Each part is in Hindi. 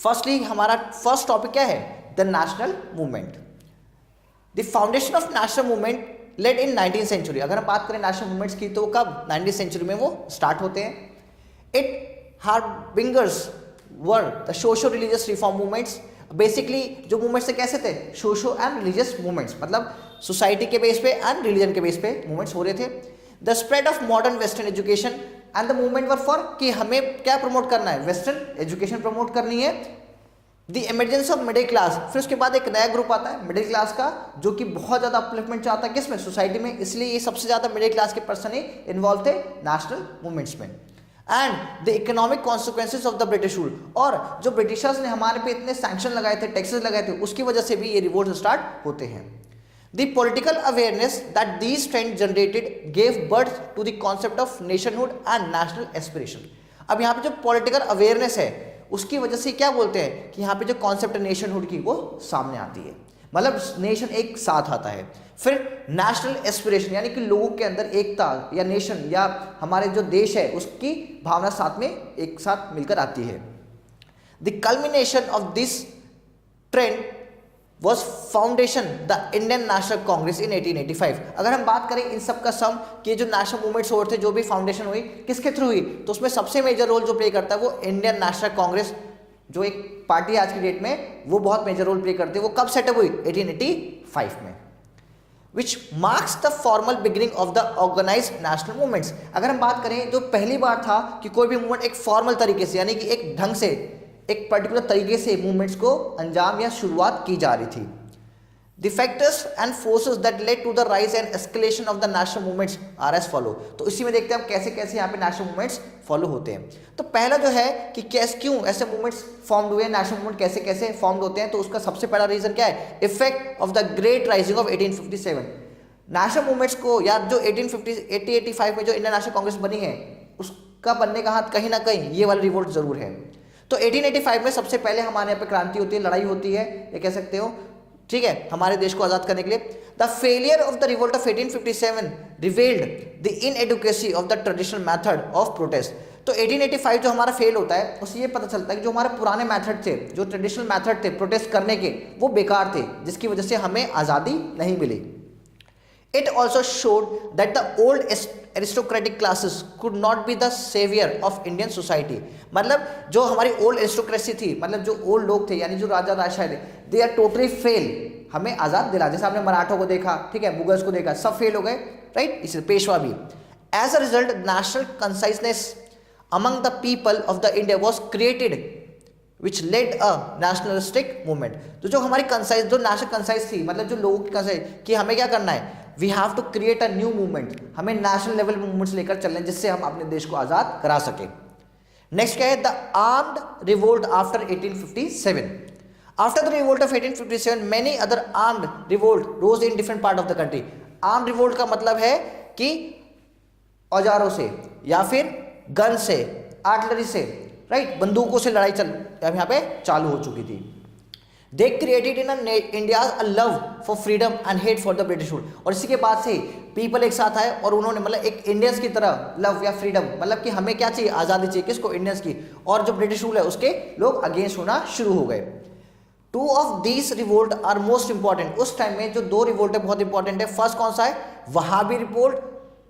फर्स्टली हमारा फर्स्ट टॉपिक क्या है, the national movement. The foundation of national movement laid in 19th century. अगर हम बात करें नेशनल मूवमेंट्स की तो कब, 19th सेंचुरी में वो स्टार्ट होते हैं। It harbingers were the socio religious reform movements. Basically जो मूवमेंट्स थे कैसे थे, सोशो एंड रिलीजियस मूवमेंट्स, मतलब सोसाइटी के बेस पे एंड रिलीजन के बेस पे मूवमेंट्स हो रहे थे। The spread of modern western education and the movement were for कि हमें क्या प्रमोट करना है, वेस्टर्न एजुकेशन प्रमोट करनी है। The emergence of middle class, फिर उसके बाद एक नया ग्रुप आता है मिडिल क्लास का, जो कि बहुत ज़्यादा अपलिफ्टमेंट चाहता है किसमें, सोसाइटी में, इसलिए ये सबसे ज़्यादा मिडिल क्लास के पर्सन ही इन्वॉल्व थे नेशनल मूवमेंट्स में। And the economic consequences of the British rule, और जो ब्रिटिशर्स ने हमारे पे इतने सैंक्शन लगाए थे, टैक्सेस लगाए थे, उसकी वजह से भी ये रिवोल्ट स्टार्ट होते हैं। The political awareness that these trend generated gave birth to the concept of nationhood and national aspiration. अब यहाँ पे जो पॉलिटिकल अवेयरनेस है उसकी वजह से क्या बोलते हैं कि यहाँ पे जो कॉन्सेप्ट है नेशनहुड की वो सामने आती है, मतलब नेशन एक साथ आता है। फिर नेशनल एस्पिरेशन यानी कि लोगों के अंदर एकता या नेशन या हमारे जो देश है उसकी भावना साथ में एक साथ मिलकर आती है। The culmination of this trend was foundation the Indian national Congress in 1885। अगर हम बात करें इन सब का सम कि जो नेशनल मूवमेंट्स हो रहे थे, जो भी फाउंडेशन हुई किसके थ्रू हुई, तो उसमें सबसे मेजर रोल जो प्ले करता है वो इंडियन नेशनल कांग्रेस, जो एक पार्टी आज की डेट में, वो बहुत मेजर रोल प्ले करती है। वो कब सेटअप हुई, 1885 में, which marks the formal beginning of the organised national movements. अगर हम बात करें जो पहली बार था कि कोई भी मूवमेंट एक फॉर्मल तरीके से यानी कि एक ढंग से एक पर्टिकुलर तरीके से मूवमेंट्स को अंजाम या शुरुआत की जा रही थी। The factors and forces that led to the rise and escalation of the national movements are as follow. तो इसी में देखते हैं हम कैसे कैसे यहाँ पे नेशनल मूवमेंट्स फॉलो होते हैं। तो पहला जो है कि कैसे क्यों ऐसे मूवमेंट्स फॉर्म हुए, नेशनल मूवमेंट कैसे कैसे फॉर्म होते हैं, तो उसका सबसे पहला रीजन क्या है, effect of the great rising of 1857। National movements को या जो 1885 में जो इंडियन नेशनल कांग्रेस बनी है उसका बनने का हाथ कहीं ना कहीं ये वाला रिवोल्ट जरूर है। तो 1885 में सबसे पहले हमारे यहाँ पे क्रांति होती है, लड़ाई होती है, ये कह सकते हो, ठीक है, हमारे देश को आजाद करने के लिए। The failure of the revolt of 1857 revealed the inadequacy of the traditional method of protest. तो 1885 जो हमारा फेल होता है उससे ये पता चलता है कि जो हमारे पुराने मेथड थे, जो ट्रेडिशनल मेथड थे प्रोटेस्ट करने के, वो बेकार थे, जिसकी वजह से हमें आज़ादी नहीं मिली। It also showed that the old aristocratic classes could not be the savior of Indian society। मतलब जो हमारी ओल्ड एरिस्टोक्रेसी थी, मतलब जो ओल्ड लोग थे यानी जो राजा राजशाही थे, दे आर टोटली फेल हमें आज़ाद दिला। जैसे आपने मराठों को देखा, ठीक है, मुगल्स को देखा, सब फेल हो गए, राइट, इसलिए पेशवा भी। As a result national consciousness among the people of the India was created which led a nationalistic movement. तो जो हमारी कंसाइज, जो नेशनल कंसाइज थी, मतलब जो लोगों की कंसाइज कि हमें क्या करना है, we have to create a new movement, हमें नेशनल लेवल मूवमेंट्स लेकर चलने जिससे हम अपने देश को आज़ाद करा सके। नेक्स्ट क्या है, the armed revolt after 1857। After the revolt of 1857 many other armed revolt rose in different part of the country. Armed revolt का मतलब है कि औजारों से या फिर गन से, आर्टिलरी से, राइट, बंदूकों से लड़ाई यहाँ पे चालू हो चुकी थी। They created in India a love for freedom and hate for the British rule. और इसी के बाद से पीपल एक साथ आए और उन्होंने मतलब एक इंडियंस की तरह लव या फ्रीडम, मतलब कि हमें क्या चाहिए, आज़ादी चाहिए, किसको, इंडियंस की, और जो ब्रिटिश रूल है उसके लोग अगेंस्ट होना शुरू हो गए। Two of these revolt are most important. उस टाइम में जो दो रिवोल्ट है बहुत इंपॉर्टेंट है। फर्स्ट कौन सा है, वहाबी रिवोल्ट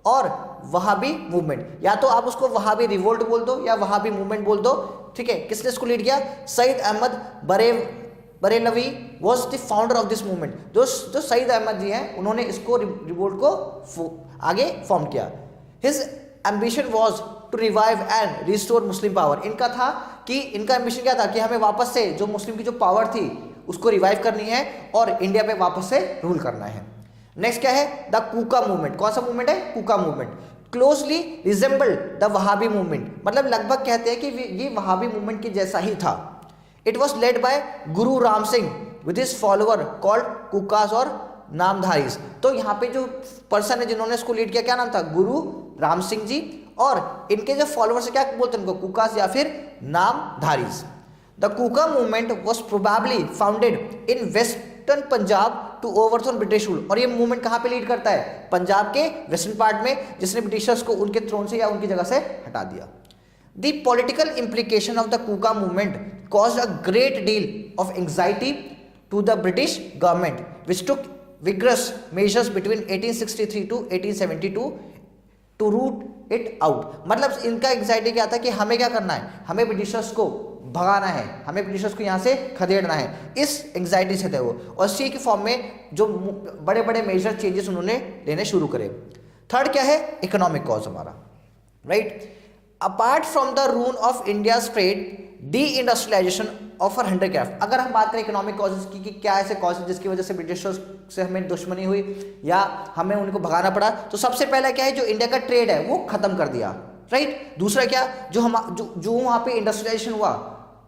और वहाबी मूवमेंट। या तो आप उसको वहाबी रिवोल्ट बोल दो या वहाबी मूवमेंट बोल दो, ठीक है। किसने इसको लीड किया, Syed Ahmad Barelvi was the founder of this movement. जो सईद अहमद जी हैं उन्होंने इसको रिवोल्ट को आगे फॉर्म किया। His ambition was to revive and restore Muslim power. इनका था कि इनका एम्बिशन क्या था कि हमें वापस से जो मुस्लिम की जो पावर थी उसको रिवाइव करनी है और इंडिया पे वापस से रूल करना है। नेक्स्ट क्या है, द कूका मूवमेंट। कौन सा मूवमेंट है, Kuka movement. Closely resembled the Wahabi movement, मतलब लगभग कहते हैं कि ये वहाबी मूवमेंट के जैसा ही था। It was led by Guru Ram Singh with his follower called Kukas और नामधारीज। तो यहाँ पे जो पर्सन है जिन्होंने इसको लीड किया, क्या नाम था, गुरु राम सिंह जी, और इनके जो फॉलोअर्स क्या बोलते हैं उनको, कुकास या फिर Namdharis. The Kuka movement was probably founded in western Punjab to overthrow British rule. और ये मूवमेंट कहाँ पे लीड करता है, पंजाब के वेस्टर्न पार्ट में, जिसने ब्रिटिशर्स को उनके थ्रोन से या उनकी जगह से हटा दिया। The political implication of the Kuka movement caused a great deal of anxiety to the British government, which took vigorous measures between 1863 to 1872 to root it out। मतलब इनका एंग्जाइटी क्या था कि हमें क्या करना है, हमें ब्रिटिशर्स को भगाना है, हमें ब्रिटिशर्स को यहाँ से खदेड़ना है, इस एंग्जाइटी से थे वो, और सी के फॉर्म में जो बड़े बड़े मेजर चेंजेस उन्होंने लेने शुरू करे। थर्ड क्या है, इकोनॉमिक कॉज हमारा, right. Apart from the rule of India trade deindustrialization of our handicraft. अगर हम बात करें इकोनॉमिक कॉजेज की कि क्या ऐसे कॉज जिसकी वजह से ब्रिटिशर्स से हमें दुश्मनी हुई या हमें उनको भगाना पड़ा, तो सबसे पहला क्या है, जो इंडिया का ट्रेड है वो खत्म कर दिया, राइट। दूसरा क्या, जो वहाँ पे इंडस्ट्रियलाइजेशन हुआ,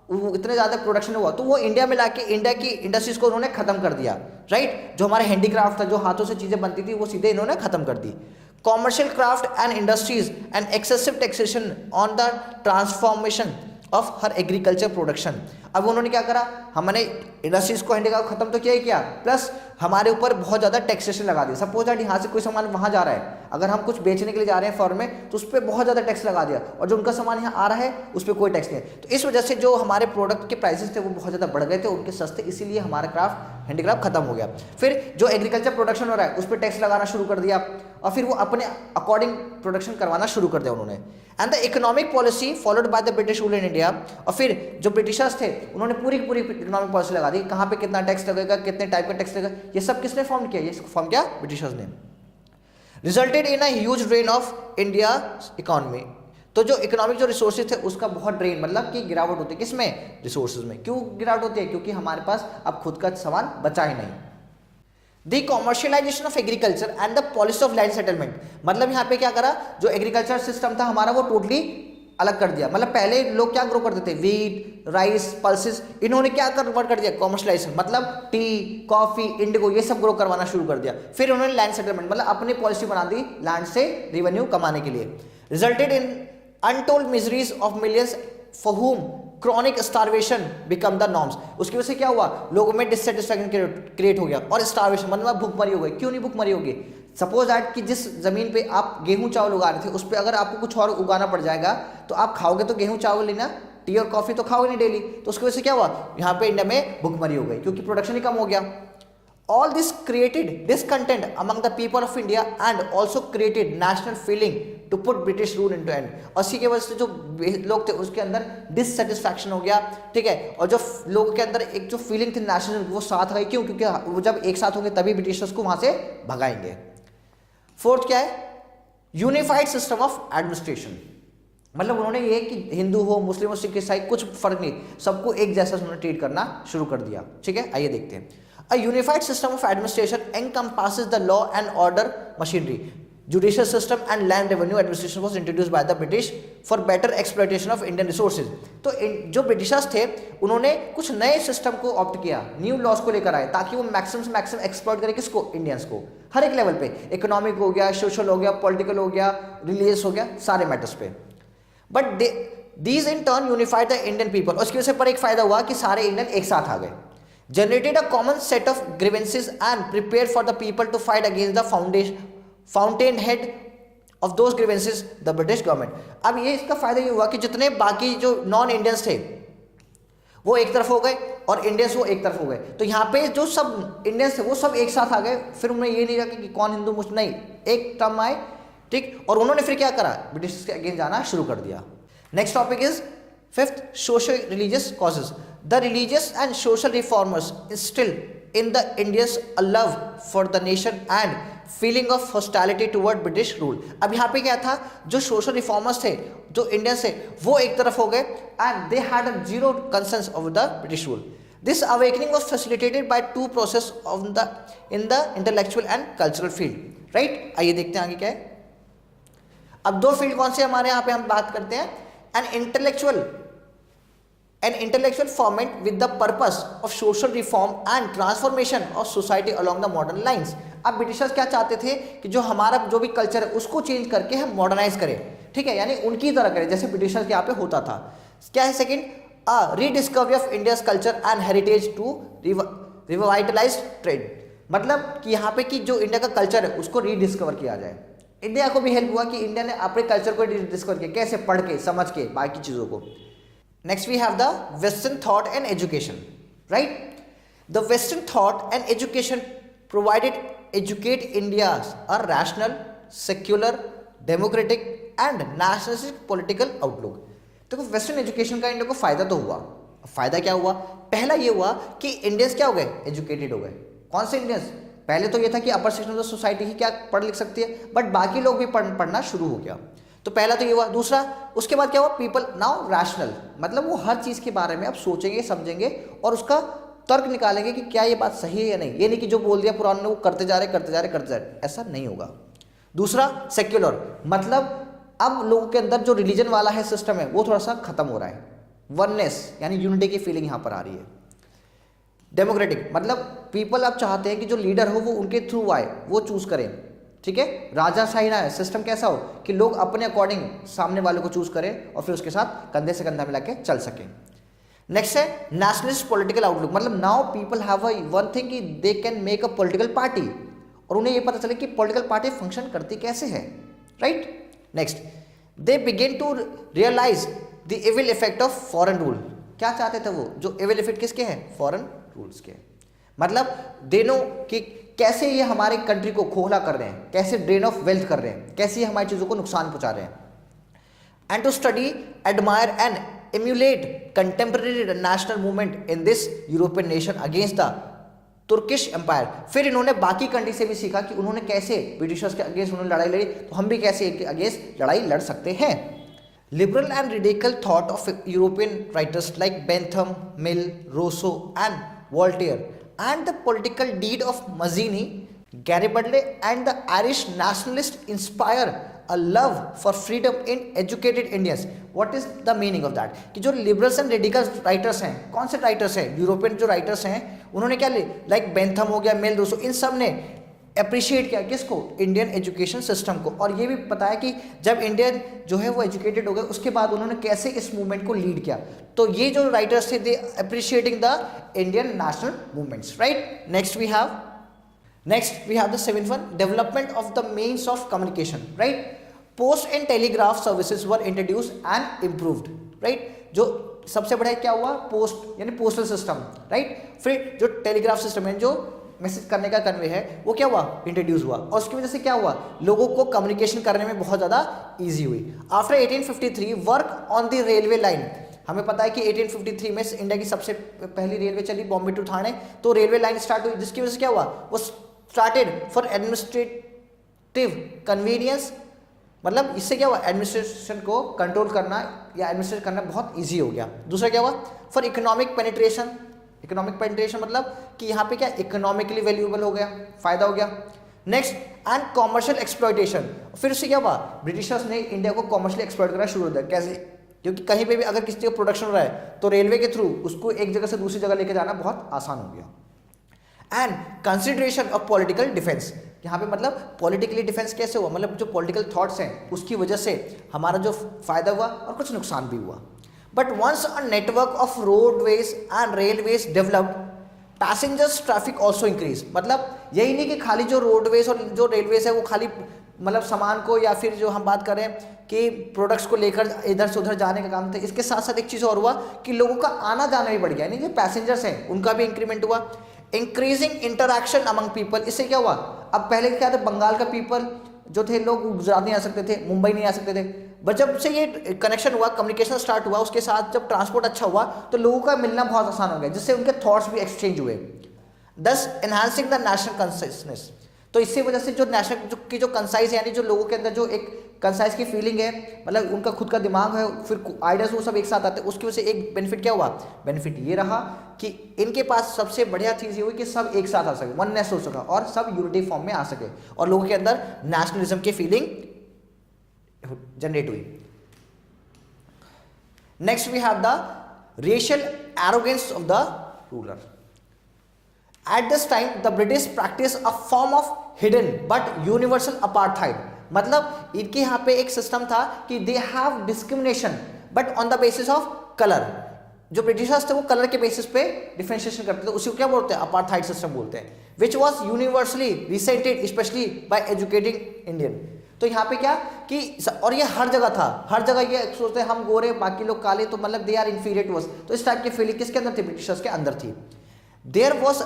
वो इतने ज़्यादा प्रोडक्शन हुआ, तो वो इंडिया में लाके इंडिया की इंडस्ट्रीज को उन्होंने खत्म कर दिया, राइट। जो हमारे हैंडीक्राफ्ट था, जो हाथों से चीज़ें बनती थी, वो सीधे इन्होंने खत्म कर दी। Commercial craft and industries and excessive taxation on the transformation of her agriculture production. अब उन्होंने क्या करा, हमने इंडस्ट्रीज को हैंडीक्राफ्ट खत्म तो किया ही किया, प्लस हमारे ऊपर बहुत ज़्यादा टैक्सेशन लगा दिया। सपोज दैट यहाँ से कोई सामान वहाँ जा रहा है, अगर हम कुछ बेचने के लिए जा रहे हैं फॉर्म में, तो उस पर बहुत ज़्यादा टैक्स लगा दिया, और जो उनका सामान यहाँ आ रहा है उस पर कोई टैक्स नहीं है। तो इस वजह से जो हमारे प्रोडक्ट के प्राइसेस थे वो बहुत ज़्यादा बढ़ गए थे, उनके सस्ते, इसीलिए हमारा क्राफ्ट हैंडीक्राफ्ट खत्म हो गया। फिर जो एग्रीकल्चर प्रोडक्शन हो रहा है उस पर टैक्स लगाना शुरू कर दिया, और फिर वो अपने अकॉर्डिंग प्रोडक्शन करवाना शुरू कर दिया उन्होंने। And the economic policy followed by the British rule in India, और फिर जो ब्रिटिशर्स थे उन्होंने पूरी पूरी इकोनॉमिक पॉलिसी लगा दी, कहाँ पे कितना टैक्स लगेगा, कितने टाइप का टैक्स लगेगा, ये सब किसने फॉर्म किया, ये फॉर्म किया ब्रिटिशर्स ने। Resulted in a huge drain of India economy. तो जो इकोनॉमिक जो रिसोर्सेज थे उसका बहुत ड्रेन, मतलब कि गिरावट होती है, किसमें, रिसोर्सेज में। क्यों गिरावट होती है, क्योंकि हमारे पास अब खुद का सामान बचा ही नहीं। The commercialisation of agriculture and the policy of land settlement, मतलब यहाँ पे क्या करा, जो एग्रीकल्चर सिस्टम था हमारा वो टोटली अलग कर दिया। मतलब पहले लोग क्या ग्रो करते थे, वीट, राइस, पल्सेस, इन्होंने क्या कन्वर्ट कर दिया, कॉमर्शियलाइजेशन, मतलब टी, कॉफी, इंडिगो, ये सब ग्रो करवाना शुरू कर दिया। फिर उन्होंने लैंड सेटलमेंट, मतलब अपनी पॉलिसी बना दी लैंड से रेवेन्यू कमाने के लिए। Resulted in untold miseries of millions for हुम chronic starvation become the norms. उसकी वजह से क्या हुआ, लोगों में डिससेटिस्फैक्शन क्रिएट हो गया, और स्टारवेशन मतलब भूखमरी हो गई। क्यों नहीं भूखमरी होगी, सपोज दैट कि जिस जमीन पे आप गेहूं चावल उगा रहे थे उस पर अगर आपको कुछ और उगाना पड़ जाएगा, तो आप खाओगे तो गेहूं चावल लेना, टी और कॉफी तो खाओगे नहीं डेली, तो उसकी वजह से क्या हुआ, यहाँ पे इंडिया में भूखमरी हो गई, क्योंकि प्रोडक्शन ही कम हो गया। All this created discontent among the people of India and also created national feeling to put British rule into end। और इसी के वजह से जो लोग थे उसके अंदर डिससेटिस्फैक्शन हो गया, ठीक है, और जो लोगों के अंदर एक जो फीलिंग थी नेशनल, वो साथ आई। क्यों, क्योंकि वो जब एक साथ होंगे तभी ब्रिटिशर्स को वहाँ से भगाएंगे। फोर्थ क्या है, यूनिफाइड सिस्टम ऑफ एडमिनिस्ट्रेशन, मतलब उन्होंने ये कि हिंदू हो, मुस्लिम हो, सिख, ईसाई, कुछ फर्क नहीं, सबको एक जैसा उन्होंने ट्रीट करना शुरू कर दिया, ठीक है। आइए देखते हैं। A unified system of administration encompasses the law and order machinery, judicial system and land revenue administration was introduced by the British for better exploitation of Indian resources। तो जो ब्रिटिशर्स थे उन्होंने कुछ नए सिस्टम को ऑप्ट किया, न्यू लॉज को लेकर आए, ताकि वो मैक्सिमम से मैक्सिमम एक्सप्लॉइट करें किसको, इंडियंस को, हर एक लेवल पे, इकोनॉमिक हो गया, सोशल हो गया, पॉलिटिकल हो गया, रिलीजियस हो गया, सारे मैटर्स पे। But these in turn unified the Indian people, और उसकी वजह से पर एक फायदा हुआ कि सारे इंडियन एक साथ आ गए। Generated a common set of grievances and prepared for the people to fight against the fountainhead of those grievances, the British government। अब ये इसका फायदा ये हुआ कि जितने बाकी जो नॉन इंडियंस थे वो एक तरफ हो गए और इंडियंस वो एक तरफ हो गए, तो यहाँ पे जो सब इंडियंस थे वो सब एक साथ आ गए। फिर उन्हें ये नहीं रखा कि कौन हिंदू मुस्लिम, नहीं, एक टर्म आए, ठीक, और उन्होंने फिर क्या करा, ब्रिटिश के अगेंस्ट जाना शुरू कर दिया। Next topic is fifth, social religious causes. The religious and social reformers instilled in the Indians a love for the nation and feeling of hostility toward British rule। अब यहाँ पे क्या था, जो सोशल रिफॉर्मर्स थे, जो इंडियंस थे, वो एक तरफ हो गए and they had a zero concerns of the British rule। This awakening was facilitated by two process of in the intellectual and cultural field, right। आइए देखते हैं आगे क्या है। अब दो फील्ड कौन से हमारे यहाँ पे हम बात करते हैं, an intellectual ferment with the purpose of social reform and transformation of society along the modern lines। अब ब्रिटिशर्स क्या चाहते थे कि जो हमारा जो भी कल्चर है उसको चेंज करके हम मॉडर्नाइज करें, ठीक है, यानी उनकी तरह करें जैसे ब्रिटिशर्स के यहाँ पे होता था। क्या है second, rediscovery of India's culture and heritage to revitalize trade, मतलब कि यहाँ पे कि जो इंडिया का कल्चर है उसको रीडिस्कवर किया जाए। इंडिया को भी हेल्प हुआ कि इंडिया ने अपने कल्चर को रीडिस्कवर किया, कैसे, पढ़ के, समझ के, बाकी चीज़ों को। Next we have the Western thought and education, right? The Western thought and education provided educate India's a rational, secular, democratic and nationalistic political outlook. देखो वेस्टर्न एजुकेशन का इंडिया को फायदा तो हुआ. फायदा क्या हुआ? पहला ये हुआ कि इंडियंस क्या हो गए? एजुकेटेड हो गए. कौन से इंडियंस? पहले तो ये था कि अपर सेक्शन ऑफ द सोसाइटी ही क्या पढ़ लिख सकती है, बट बाकी लोग भी पढ़ना शुरू हो गया. तो पहला तो ये हुआ. दूसरा, उसके बाद क्या हुआ? पीपल नाउ रैशनल, मतलब वो हर चीज़ के बारे में अब सोचेंगे, समझेंगे और उसका तर्क निकालेंगे कि क्या ये बात सही है या नहीं. ये नहीं कि जो बोल दिया पुराने ने वो करते जा रहे, ऐसा नहीं होगा. दूसरा, सेक्युलर, मतलब अब लोगों के अंदर जो रिलीजन वाला है सिस्टम है वो थोड़ा सा खत्म हो रहा है. वननेस यानी यूनिटी की फीलिंग यहाँ पर आ रही है. डेमोक्रेटिक, मतलब पीपल अब चाहते हैं कि जो लीडर हो वो उनके थ्रू आए, वो चूज करें. ठीक है, राजाशाही ना है, सिस्टम कैसा हो कि लोग अपने अकॉर्डिंग सामने वाले को चूज करें और फिर उसके साथ कंधे से कंधा मिला के चल सकें. नेक्स्ट है नेशनलिस्ट पॉलिटिकल आउटलुक, मतलब now people have one thing कि they can make a political party और उन्हें ये पता चले कि पॉलिटिकल पार्टी फंक्शन करती कैसे है. Right. Next, they begin to realize the evil effect of foreign rule. क्या चाहते थे वो? जो इविल इफेक्ट किसके हैं? फॉरेन रूल्स के. मतलब दे नो कि कैसे ये हमारे कंट्री को खोखला कर रहे हैं, कैसे ड्रेन ऑफ वेल्थ कर रहे हैं, कैसे ये हमारी चीज़ों को नुकसान पहुंचा रहे हैं. And to study, admire and emulate contemporary national movement in this European nation against the Turkish empire. फिर इन्होंने बाकी कंट्री से भी सीखा कि उन्होंने कैसे ब्रिटिशर्स के अगेंस्ट उन्होंने लड़ाई लड़ी, तो हम भी कैसे इनके अगेंस्ट लड़ाई लड़ सकते हैं. Liberal and radical thought of European writers like Bentham, Mill, Rousseau and Voltaire and the political deed of Mazzini, Garibaldi and the Irish nationalists inspire a love for freedom in educated Indians. What is the meaning of that? कि जो liberals and radicals writers हैं, कौन से writers हैं? यूरोपियन जो writers हैं उन्होंने क्या लाइक बेंथम हो गया, मिल, रोसो, इन सब ने अप्रिशिएट किया किसको? इंडियन एजुकेशन सिस्टम को. और ये भी पता है कि जब इंडियन जो है वो एजुकेटेड हो गए उसके बाद उन्होंने कैसे इस मूवमेंट को लीड किया. तो ये जो राइटर्स थे they appreciating the Indian national movements. Right. Next we have the seventh one, development of the means of communication. Right. Post and telegraph services were introduced and improved. Right. जो सबसे बड़ा क्या हुआ? पोस्ट यानी पोस्टल सिस्टम. राइट. फिर जो टेलीग्राफ सिस्टम है, जो मैसेज करने का कन्वे है, वो क्या हुआ? इंट्रोड्यूस हुआ. और उसकी वजह से क्या हुआ? लोगों को कम्युनिकेशन करने में बहुत ज़्यादा ईजी हुई. After 1853 work on the railway line. हमें पता है कि 1853 में इंडिया की सबसे पहली रेलवे चली बॉम्बे टू ठाणे, तो रेलवे लाइन स्टार्ट हुई, जिसकी वजह से क्या हुआ? वो स्टार्टेड फॉर एडमिनिस्ट्रेटिव कन्वीनियंस. मतलब इससे क्या हुआ? एडमिनिस्ट्रेशन को कंट्रोल करना या एडमिनिस्ट्रेट करना बहुत ईजी हो गया. दूसरा क्या हुआ? For economic penetration. Economic penetration मतलब कि यहाँ पे क्या इकोनॉमिकली वैल्यूएबल हो गया, फायदा हो गया. Next, and commercial exploitation. फिर उससे क्या हुआ? ब्रिटिशर्स ने इंडिया को कॉमर्शियली एक्सप्लॉयट करना शुरू कर दिया. कैसे? क्योंकि कहीं पे भी अगर किसी जगह प्रोडक्शन हो रहा है तो रेलवे के थ्रू उसको एक जगह से दूसरी जगह लेके जाना बहुत आसान हो गया. And consideration of political defence. यहाँ पे मतलब पॉलिटिकली डिफेंस कैसे हुआ? मतलब जो पॉलिटिकल थॉट्स हैं उसकी वजह से हमारा जो फायदा हुआ और कुछ नुकसान भी हुआ. But once a network of roadways and railways developed, passengers traffic also increased. मतलब यही नहीं कि खाली जो रोडवेज और जो रेलवेज है वो खाली मतलब सामान को या फिर जो हम बात करें कि प्रोडक्ट्स को लेकर इधर से उधर जाने का काम था. इसके साथ साथ एक चीज़ और हुआ कि लोगों का आना जाना भी बढ़ गया, यानी जो पैसेंजर्स हैं उनका भी इंक्रीमेंट हुआ. Increasing interaction among people. इससे क्या हुआ? अब पहले क्या था? बंगाल का पीपल जो थे लोग गुजरात नहीं आ सकते थे, मुंबई नहीं आ सकते थे. बट जब से ये कनेक्शन हुआ, कम्युनिकेशन स्टार्ट हुआ, उसके साथ जब ट्रांसपोर्ट अच्छा हुआ तो लोगों का मिलना बहुत आसान हो गया, जिससे उनके थॉट्स भी एक्सचेंज हुए. दस एनहांसिंग द नेशनल कंसाइजनेस. तो इसी वजह से जो नेशनल की जो कंसाइज यानी जो लोगों के अंदर जो एक कंसाइज की फीलिंग है, मतलब उनका खुद का दिमाग है, फिर आइडियाज वो सब एक साथ आते हैं. उसकी वजह से एक बेनिफिट क्या हुआ? बेनिफिट ये रहा कि इनके पास सबसे बढ़िया चीज़ ये हुई कि सब एक साथ आ सके, वननेस हो सका और सब यूनिटी फॉर्म में आ सके और लोगों के अंदर नेशनलिज्म की फीलिंग जनरेट हुई. Next we have the racial arrogance of the ruler. At this time the British practiced a form of hidden but universal apartheid. मतलब इनके यहाँ पे एक सिस्टम था कि they have discrimination but on the basis of color. जो ब्रिटिशर्स थे वो कलर के बेसिस पे डिफरेंशिएशन करते थे, उसी को क्या बोलते हैं? अपार्थाइड सिस्टम बोलते हैं. Which was universally resented especially by educating Indian. तो यहाँ पे क्या कि और ये हर जगह था, हर जगह ये सोचते हम गोरे बाकी लोग काले, तो मतलब they are inferior to us, तो इस टाइप की फीलिंग किसके अंदर थी? ब्रिटिशर्स के अंदर थी। There was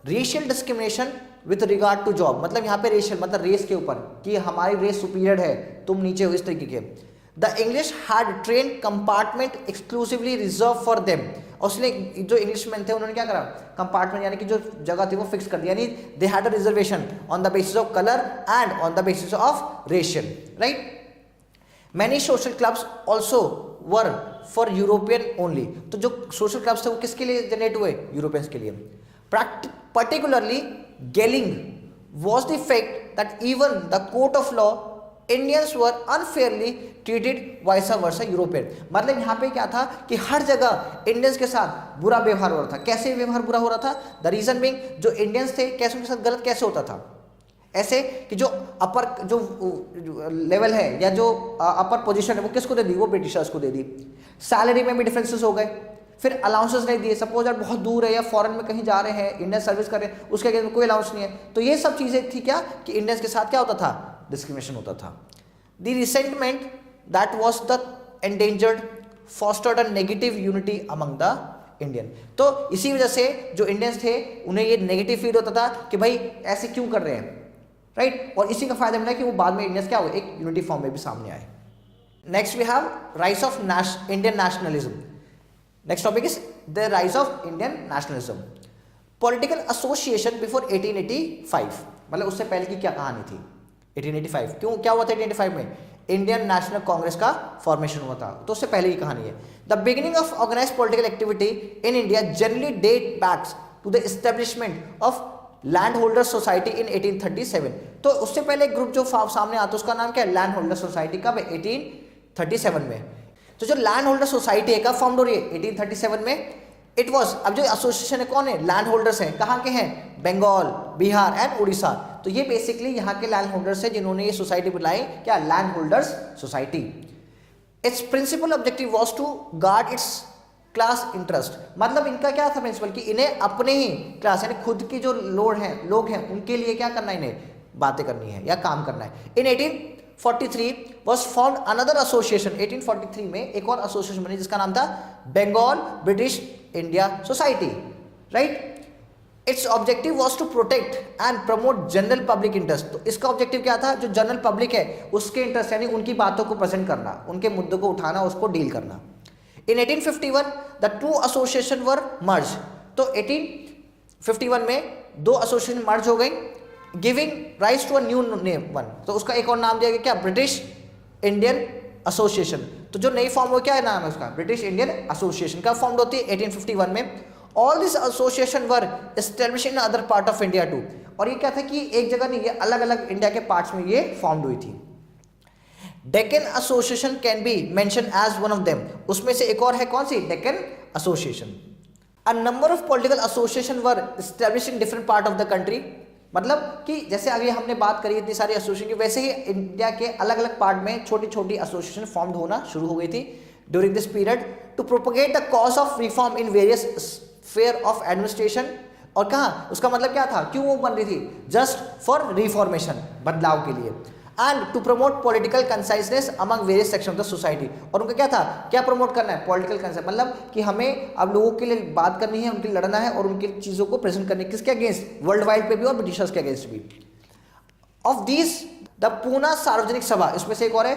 racial discrimination with regard to job, मतलब यहाँ पे रेशियल मतलब रेस के ऊपर कि हमारी रेस सुपीरियर है, तुम नीचे हो, इस तरीके के। The English had train compartment exclusively reserve for them, और उसने जो इंग्लिशमैन थे उन्होंने क्या करा, कंपार्टमेंट यानी कि जो जगह थी वो फिक्स कर दिया, यानी they had a reservation on the basis of colour and on the basis of racial, right. Many social clubs also were for European only, तो जो सोशल क्लब्स थे वो किसके लिए जनरेट हुए? यूरोपियंस के लिए। Particularly Gelling was the fact that even the court of law Indians were unfairly treated vice versa European, मतलब यहाँ पे क्या था कि हर जगह इंडियंस के साथ बुरा व्यवहार हो रहा था। कैसे व्यवहार बुरा हो रहा था? द रीजन बीइंग जो इंडियंस थे कैसे उनके साथ गलत कैसे होता था? ऐसे कि जो अपर जो लेवल है या जो अपर पोजीशन है वो किसको दे दी? वो ब्रिटिशर्स को दे दी। सैलरी में भी डिफरेंसेस हो गए, फिर अलाउंसेस नहीं दिए। सपोज यार बहुत दूर है या फॉरेन में कहीं जा रहे हैं, इंडियन सर्विस कर रहे हैं, उसके अगेंस्ट कोई अलाउंस नहीं है, तो ये सब चीज़ें थी क्या कि इंडियंस के साथ क्या होता था? डिस्क्रिमिनेशन होता था। The resentment that was the endangered fostered a negative unity among the Indian, तो इसी वजह से जो इंडियंस थे उन्हें ये नेगेटिव फील होता था कि भाई ऐसे क्यों कर रहे हैं, राइट। और इसी का फायदा मिला कि वो बाद में इंडियंस क्या हुए, एक यूनिटी फॉर्म में भी सामने आए। Next we have rise of Indian nationalism. Next topic is the rise of Indian nationalism. Political association before 1885, मतलब उससे पहले की क्या कहानी थी? 1885 क्यों क्या हुआ था? 1885 में इंडियन नेशनल कांग्रेस का फॉर्मेशन हुआ था, तो उससे पहले की कहानी है। The beginning of organized political activity in India generally date backs to the establishment of land holder society in 1837, तो उससे पहले एक ग्रुप जो सामने आता है उसका नाम क्या है? Land holder society. कब है? 1837 में। तो जो लैंड होल्डर सोसाइटी है कब फॉर्म हो रही है? 1837 में। इट वॉज, अब जो एसोसिएशन है कौन है? लैंड होल्डर्स हैं। कहाँ के हैं? बंगाल, बिहार एंड उड़ीसा। तो ये बेसिकली यहाँ के लैंड होल्डर्स है जिन्होंने ये सोसाइटी बुलाई, क्या? Land holders society. Its principal objective was to guard its class interest, मतलब इनका क्या था प्रिंसिपल कि इन्हें अपने ही क्लास यानी खुद की जो लोग हैं उनके लिए क्या करना है? इन्हें बातें करनी है या काम करना है। इन 1843 was formed another association, 1843 में एक और एसोसिएशन बनी जिसका नाम था Bengal British India society, right. Its objective was to protect and promote general public interest, तो इसका ऑब्जेक्टिव क्या था? जो जनरल पब्लिक है उसके इंटरेस्ट यानी उनकी बातों को प्रेजेंट करना, उनके मुद्दों को उठाना, उसको डील करना। In 1851 the two association were merge, तो 1851 में दो एसोसिएशन मर्ज हो गई, giving rise to a new name one, तो उसका एक और नाम दिया गया क्या? British Indian association. तो जो नई फॉर्म हो क्या है नाम है उसका? British Indian association. का फॉर्म होती है 1851 में। All this association were establish in other part of India too, और ये क्या था कि एक जगह नहीं, ये अलग अलग इंडिया के पार्ट्स में ये फॉर्म हुई थी। Deccan Association can be mention as one of them, उसमें से एक और है कौन सी? Deccan Association. A number of political association were establish in different part of the country, मतलब कि जैसे आगे हमने बात करी इतनी सारी एसोसिएशन की, वैसे ही इंडिया के अलग अलग पार्ट में छोटी छोटी एसोसिएशन फॉर्म्ड होना शुरू हो गई थी during this period to propagate the cause of reform in various sphere of administration. और कहाँ उसका मतलब क्या था? क्यों वो बन रही थी? जस्ट फॉर रिफॉर्मेशन, बदलाव के लिए। And to promote political consciousness among various section of the society, और उनका क्या था? क्या प्रमोट करना है? पॉलिटिकल कंसाइज, मतलब कि हमें अब लोगों के लिए बात करनी है, उनके लिए लड़ना है और उनकी चीज़ों को प्रेजेंट करनी है। किसके अगेंस्ट? वर्ल्ड वाइड पे भी और ब्रिटिशर्स के अगेंस्ट भी। Of this the Poona Sarvajanik सभा, इसमें से एक और है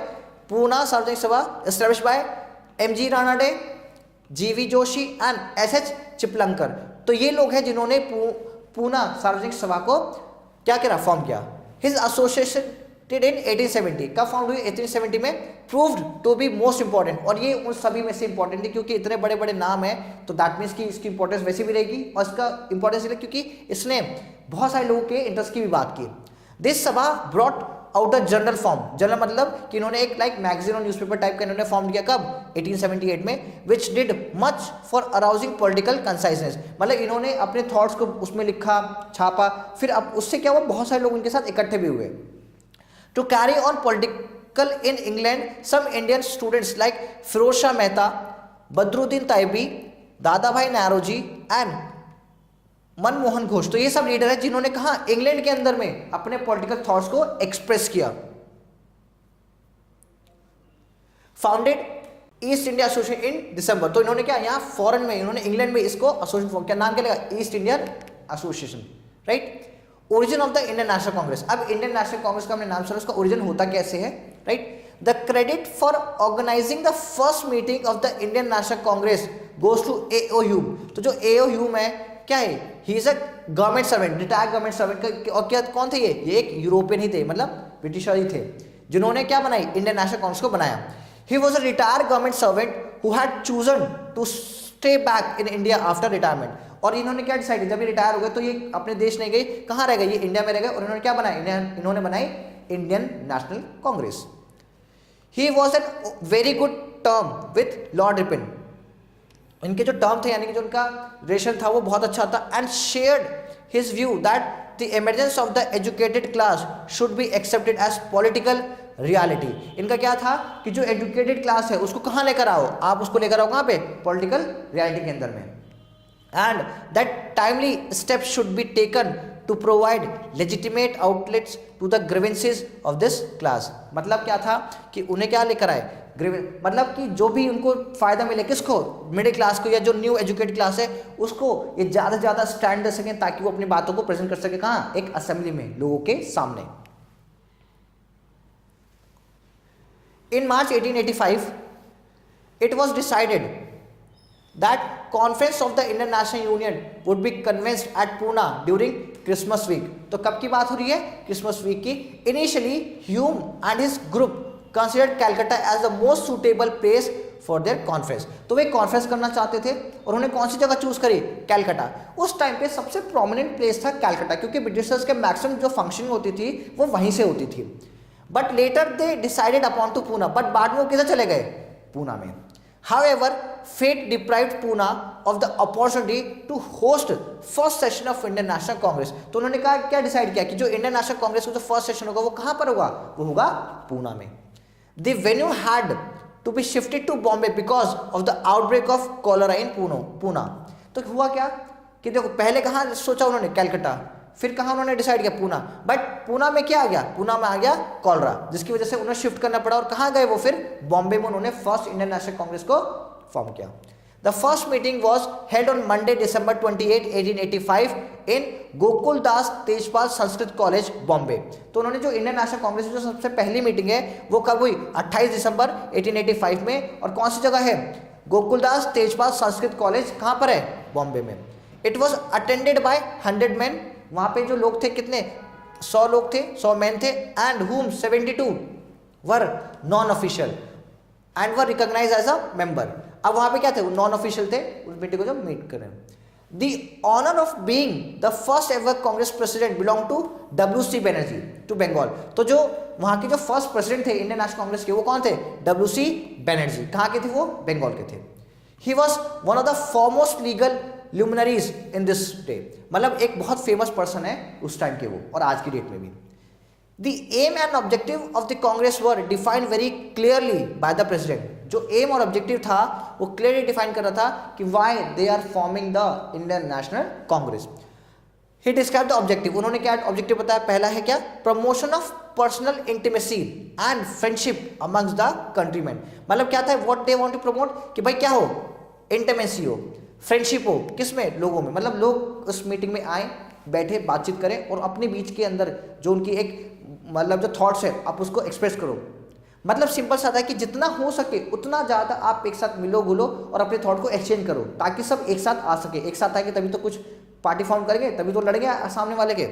Poona Sarvajanik Sabha, establish by M G. Ranade, G V. Joshi and S H. Chiplunkar. तो ये लोग हैं जिन्होंने पूना सार्वजनिक सभा को क्या करा? फॉर्म किया। हिज एसोसिएशन इन 1870, कब फाउंड हुई? 1870 में। Proved to be most important, और ये उन सभी में से इंपॉर्टेंट है क्योंकि इतने बड़े बड़े नाम हैं, तो दैट मीन्स कि इसकी इंपॉर्टेंस वैसे भी रहेगी, और इसका इंपॉर्टेंस इसलिए क्योंकि इसने बहुत सारे लोगों के इंटरेस्ट की भी बात की। दिस सभा brought out a journal form, journal मतलब कि इन्होंने एक लाइक मैगजीन और न्यूज़पेपर टाइप का इन्होंने फॉर्म किया। कब? 1878 में। Which did much for arousing political conciseness, मतलब इन्होंने अपने थॉट्स को उसमें लिखा, छापा, फिर अब उससे क्या हुआ? बहुत सारे लोग उनके साथ इकट्ठे भी हुए। To carry on political in England, some Indian students like Firoz Shah Mehta, Badruddin Taibi, दादा भाई नौरोजी एंड मनमोहन घोष, तो ये सब लीडर है जिन्होंने कहा इंग्लैंड के अंदर में अपने पॉलिटिकल थॉट्स को एक्सप्रेस किया। Founded east India association in दिसंबर। तो इन्होंने क्या यहाँ फॉरेन में, इन्होंने इंग्लैंड में इसको एसोसिएशन फॉर्म, क्या नाम क्या लगा, east Indian association, right. Origin of the Indian national Congress, अब इंडियन नेशनल कांग्रेस का हमने नाम सुना, उसका ओरिजिन होता कैसे है, right. The credit for organizing the first meeting of the Indian national Congress goes to A O. Hume. तो जो ए.ओ. ह्यूम है क्या है, he is a government servant, retired government servant. और क्या कौन थे ये एक यूरोपियन ही थे, मतलब ब्रिटिशर ही थे, जिन्होंने क्या बनाई, इंडियन नेशनल कांग्रेस को बनाया। He was a retired government servant who had chosen to stay back in India after retirement. और इन्होंने क्या डिसाइड किया, जब ये रिटायर हो गए तो ये अपने देश नहीं गए, कहाँ रह गए, ये इंडिया में रह गए, और इन्होंने क्या बनाया, इन्होंने बनाई Indian national Congress. He was an very good term with Lord Ripon, इनके जो टर्म थे यानी कि जो उनका रिलेशन था वो बहुत अच्छा था। And shared his view that the emergence of the educated class should be accepted as political reality. इनका क्या था कि जो एजुकेटेड क्लास है उसको कहाँ लेकर आओ, आप उसको लेकर आओ कहाँ पे, पॉलिटिकल रियलिटी के अंदर में। And that timely steps should be taken to provide legitimate outlets to the grievances of this class. मतलब क्या था कि उन्हें क्या लेकर आए, मतलब कि जो भी उनको फायदा मिले, किसको, मिडिल क्लास को, या जो न्यू एजुकेटेड क्लास है उसको ये ज़्यादा से ज़्यादा स्टैंड दे सकें, ताकि वो अपनी बातों को प्रेजेंट कर सके, कहाँ, एक असेंबली में, लोगों के सामने। In March 1885, it was decided that conference of the Indian National Union would be convened at Pune during Christmas week. तो कब की बात हो रही है, क्रिसमस वीक की। Initially, Hume and his group considered Calcutta as the most suitable place for their conference. तो वे कॉन्फ्रेंस करना चाहते थे और उन्होंने कौन सी जगह चूज करी, कैलकाटा। उस टाइम पे सबसे प्रोमिनेंट प्लेस था कैलकाटा, क्योंकि ब्रिटिशर्स के मैक्सिमम जो फंक्शनिंग होती थी वो वहीं से होती थी। But later they decided upon to Poona, but बाद में वो किधर चले गए, पूना में। However fate deprived Poona of the opportunity to host first session of Indian national Congress. तो उन्होंने कहा, क्या डिसाइड किया कि जो इंडियन नेशनल कांग्रेस का जो फर्स्ट सेशन होगा वो कहां पर होगा, वो होगा पूना में। The venue had to be shifted to Bombay because of the outbreak of cholera in Poona. तो हुआ क्या कि देखो, पहले कहां सोचा उन्होंने, कैलकाटा, फिर कहाँ उन्होंने डिसाइड किया, पूना। बट पूना में क्या आ गया, पूना में आ गया कॉलरा, जिसकी वजह से उन्हें शिफ्ट करना पड़ा। और कहाँ गए वो, फिर बॉम्बे में उन्होंने फर्स्ट इंडियन नेशनल कांग्रेस को फॉर्म किया। The first meeting was held on Monday December 28, 1885 in Gokul Das Tejpal Sanskrit college Bombay. तो उन्होंने जो इंडियन नेशनल कांग्रेस की जो सबसे पहली मीटिंग है वो कब हुई, 28 दिसंबर 1885 में। और कौन सी जगह है, गोकुल दास तेजपाल संस्कृत कॉलेज, कहाँ पर है, बॉम्बे में। It was attended by 100 men, वहां पे जो लोग थे कितने, 100 लोग थे, 100 मैन थे। And whom 72 were non official and were recognize as a member. अब वहां पे क्या थे, वो नॉन ऑफिशियल थे, उस बेटे को जब मीट करें। The honour of being the first ever Congress president belong to W.C. Banerjee to Bengal. तो जो वहां के जो फर्स्ट प्रेसिडेंट थे इंडियन नेशनल कांग्रेस के, वो कौन थे, W.C. बनर्जी। कहाँ के थे वो, बंगाल के थे। He was one of the foremost legal luminaries in this day, मतलब एक बहुत फेमस पर्सन है उस टाइम के वो, और आज की डेट में भी। The aim and objective of the Congress were defined very clearly by the president. जो एम और ऑब्जेक्टिव था वो क्लियरली डिफाइन कर रहा था कि why they are forming the Indian National Congress. He described the objective. उन्होंने क्या ऑब्जेक्टिव बताया, पहला है क्या, promotion of personal intimacy and friendship amongst the countryman. मतलब क्या था, what they want to promote, कि भाई क्या हो, इंटीमेसी हो, फ्रेंडशिप हो, किसमें, लोगों में। मतलब लोग उस मीटिंग में आए, बैठे, बातचीत करें और अपने बीच के अंदर जो उनकी एक मतलब जो थॉट्स है आप उसको एक्सप्रेस करो। मतलब सिंपल सा था कि जितना हो सके उतना ज़्यादा आप एक साथ मिलो घुलो और अपने थॉट को एक्सचेंज करो, ताकि सब एक साथ आ सके। एक साथ आएंगे तभी तो कुछ पार्टी फॉर्म करेंगे, तभी तो लड़ेंगे सामने वाले के।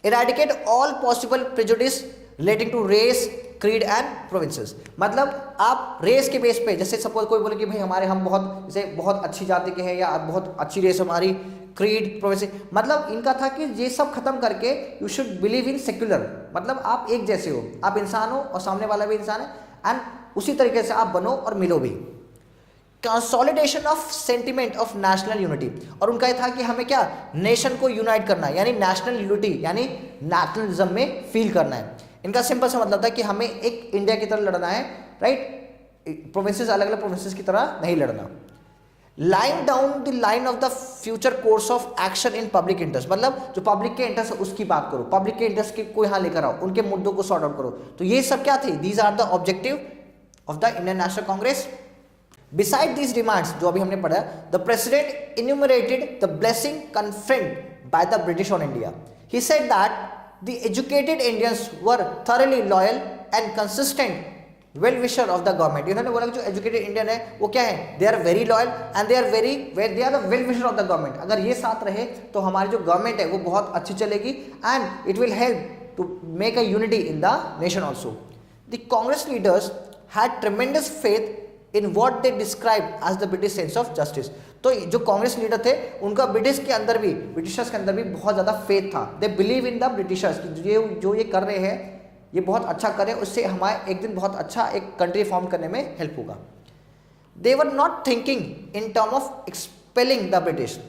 Eradicate all possible prejudice relating to race, creed and provinces. मतलब आप रेस के बेस पे, जैसे सपोज कोई बोले कि भाई हम बहुत जैसे बहुत अच्छी जाति के हैं या बहुत अच्छी रेस हमारी, क्रीड, प्रोविंस, मतलब इनका था कि ये सब खत्म करके you should believe in secular, मतलब आप एक जैसे हो, आप इंसान हो और सामने वाला भी इंसान है, एंड उसी तरीके से आप बनो और मिलो भी। Consolidation of sentiment of national unity, और उनका ये था कि हमें क्या, नेशन को यूनाइट करना है, यानी नेशनल यूनिटी यानी नेशनलिज्म में फील करना है। इनका सिंपल सा मतलब था कि हमें एक इंडिया की तरह लड़ना है, राइट, प्रोविंसेस अलग अलग प्रोविंसेस की तरह नहीं लड़ना। Line down the line of the future course of action in public interest, मतलब जो पब्लिक के इंटरेस्ट है उसकी बात करो, पब्लिक के इंटरेस्ट को यहाँ लेकर आओ, उनके मुद्दों को सॉर्ट आउट करो। तो ये सब क्या थे, these are the objective of the Indian national Congress. Beside these demands, जो अभी हमने पढ़ा, the president enumerated the blessing conferred by the British on India. He said that the educated Indians were thoroughly loyal and consistent well-wisher of the government. इन्होंने बोला कि जो educated Indian है वो क्या है, they are very loyal and they are the well-wisher of the government. अगर ये साथ रहे तो हमारी जो गवर्नमेंट है वो बहुत अच्छी चलेगी and it will help to make a unity in the nation also. The Congress leaders had tremendous faith in what they described as the British sense of justice. तो जो कांग्रेस लीडर थे उनका ब्रिटिशर्स के अंदर भी बहुत ज़्यादा फेथ था. They believe in the Britishers कि जो ये कर रहे हैं ये बहुत अच्छा करें, उससे हमारे एक दिन बहुत अच्छा एक कंट्री फॉर्म करने में हेल्प होगा. They were not thinking in term of expelling the British.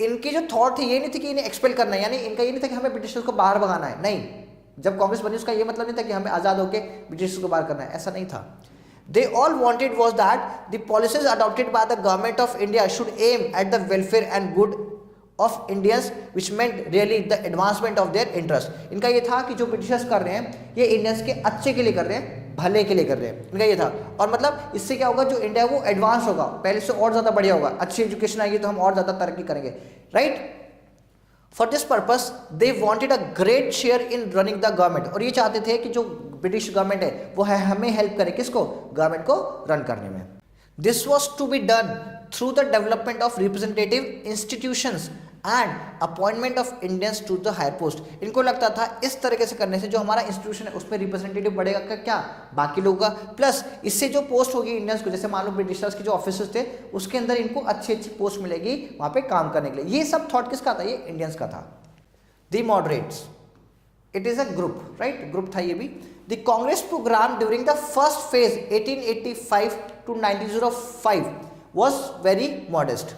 इनकी जो थॉट थी ये नहीं थी कि इन्हें एक्सपेल करना है, यानी इनका ये नहीं था कि हमें ब्रिटिशर्स को बाहर भगाना है. नहीं, जब कांग्रेस बनी उसका ये मतलब नहीं था कि हमें आज़ाद होकर ब्रिटिशर्स को बाहर करना है, ऐसा नहीं था. They all wanted was that the policies adopted by the government of India should aim at the welfare and good of Indians, which meant really the advancement of their interest. इनका ये था कि जो ब्रिटिशर्स कर रहे हैं ये इंडियंस के अच्छे के लिए कर रहे हैं, भले के लिए कर रहे हैं. इनका ये था. और मतलब इससे क्या होगा, जो इंडिया वो एडवांस होगा, पहले से और ज़्यादा बढ़िया होगा. अच्छी एजुकेशन आएगी तो हम और ज़्यादा तरक्की करेंगे. Right. For this purpose they wanted a great share in running the government. और ये चाहते थे कि जो ब्रिटिश गवर्नमेंट है वो है हमें हेल्प करे, किसको, गवर्नमेंट को रन करने में. This was to be done through the development of representative institutions and appointment of Indians to the higher post. इनको लगता था इस तरीके से करने से जो हमारा इंस्टीट्यूशन है उसमें रिप्रेजेंटेटिव बढ़ेगा क्या बाकी लोगों का, प्लस इससे जो पोस्ट होगी इंडियंस को, जैसे मान लो ब्रिटिशर्स के जो ऑफिसर्स थे उसके अंदर इनको अच्छी अच्छी पोस्ट मिलेगी वहाँ पे काम करने के लिए. ये सब थॉट किसका था, ये इंडियंस का था. The moderates, it is a group, right, group था ये भी. The Congress program during the first phase 1885 to 1905 was very modest.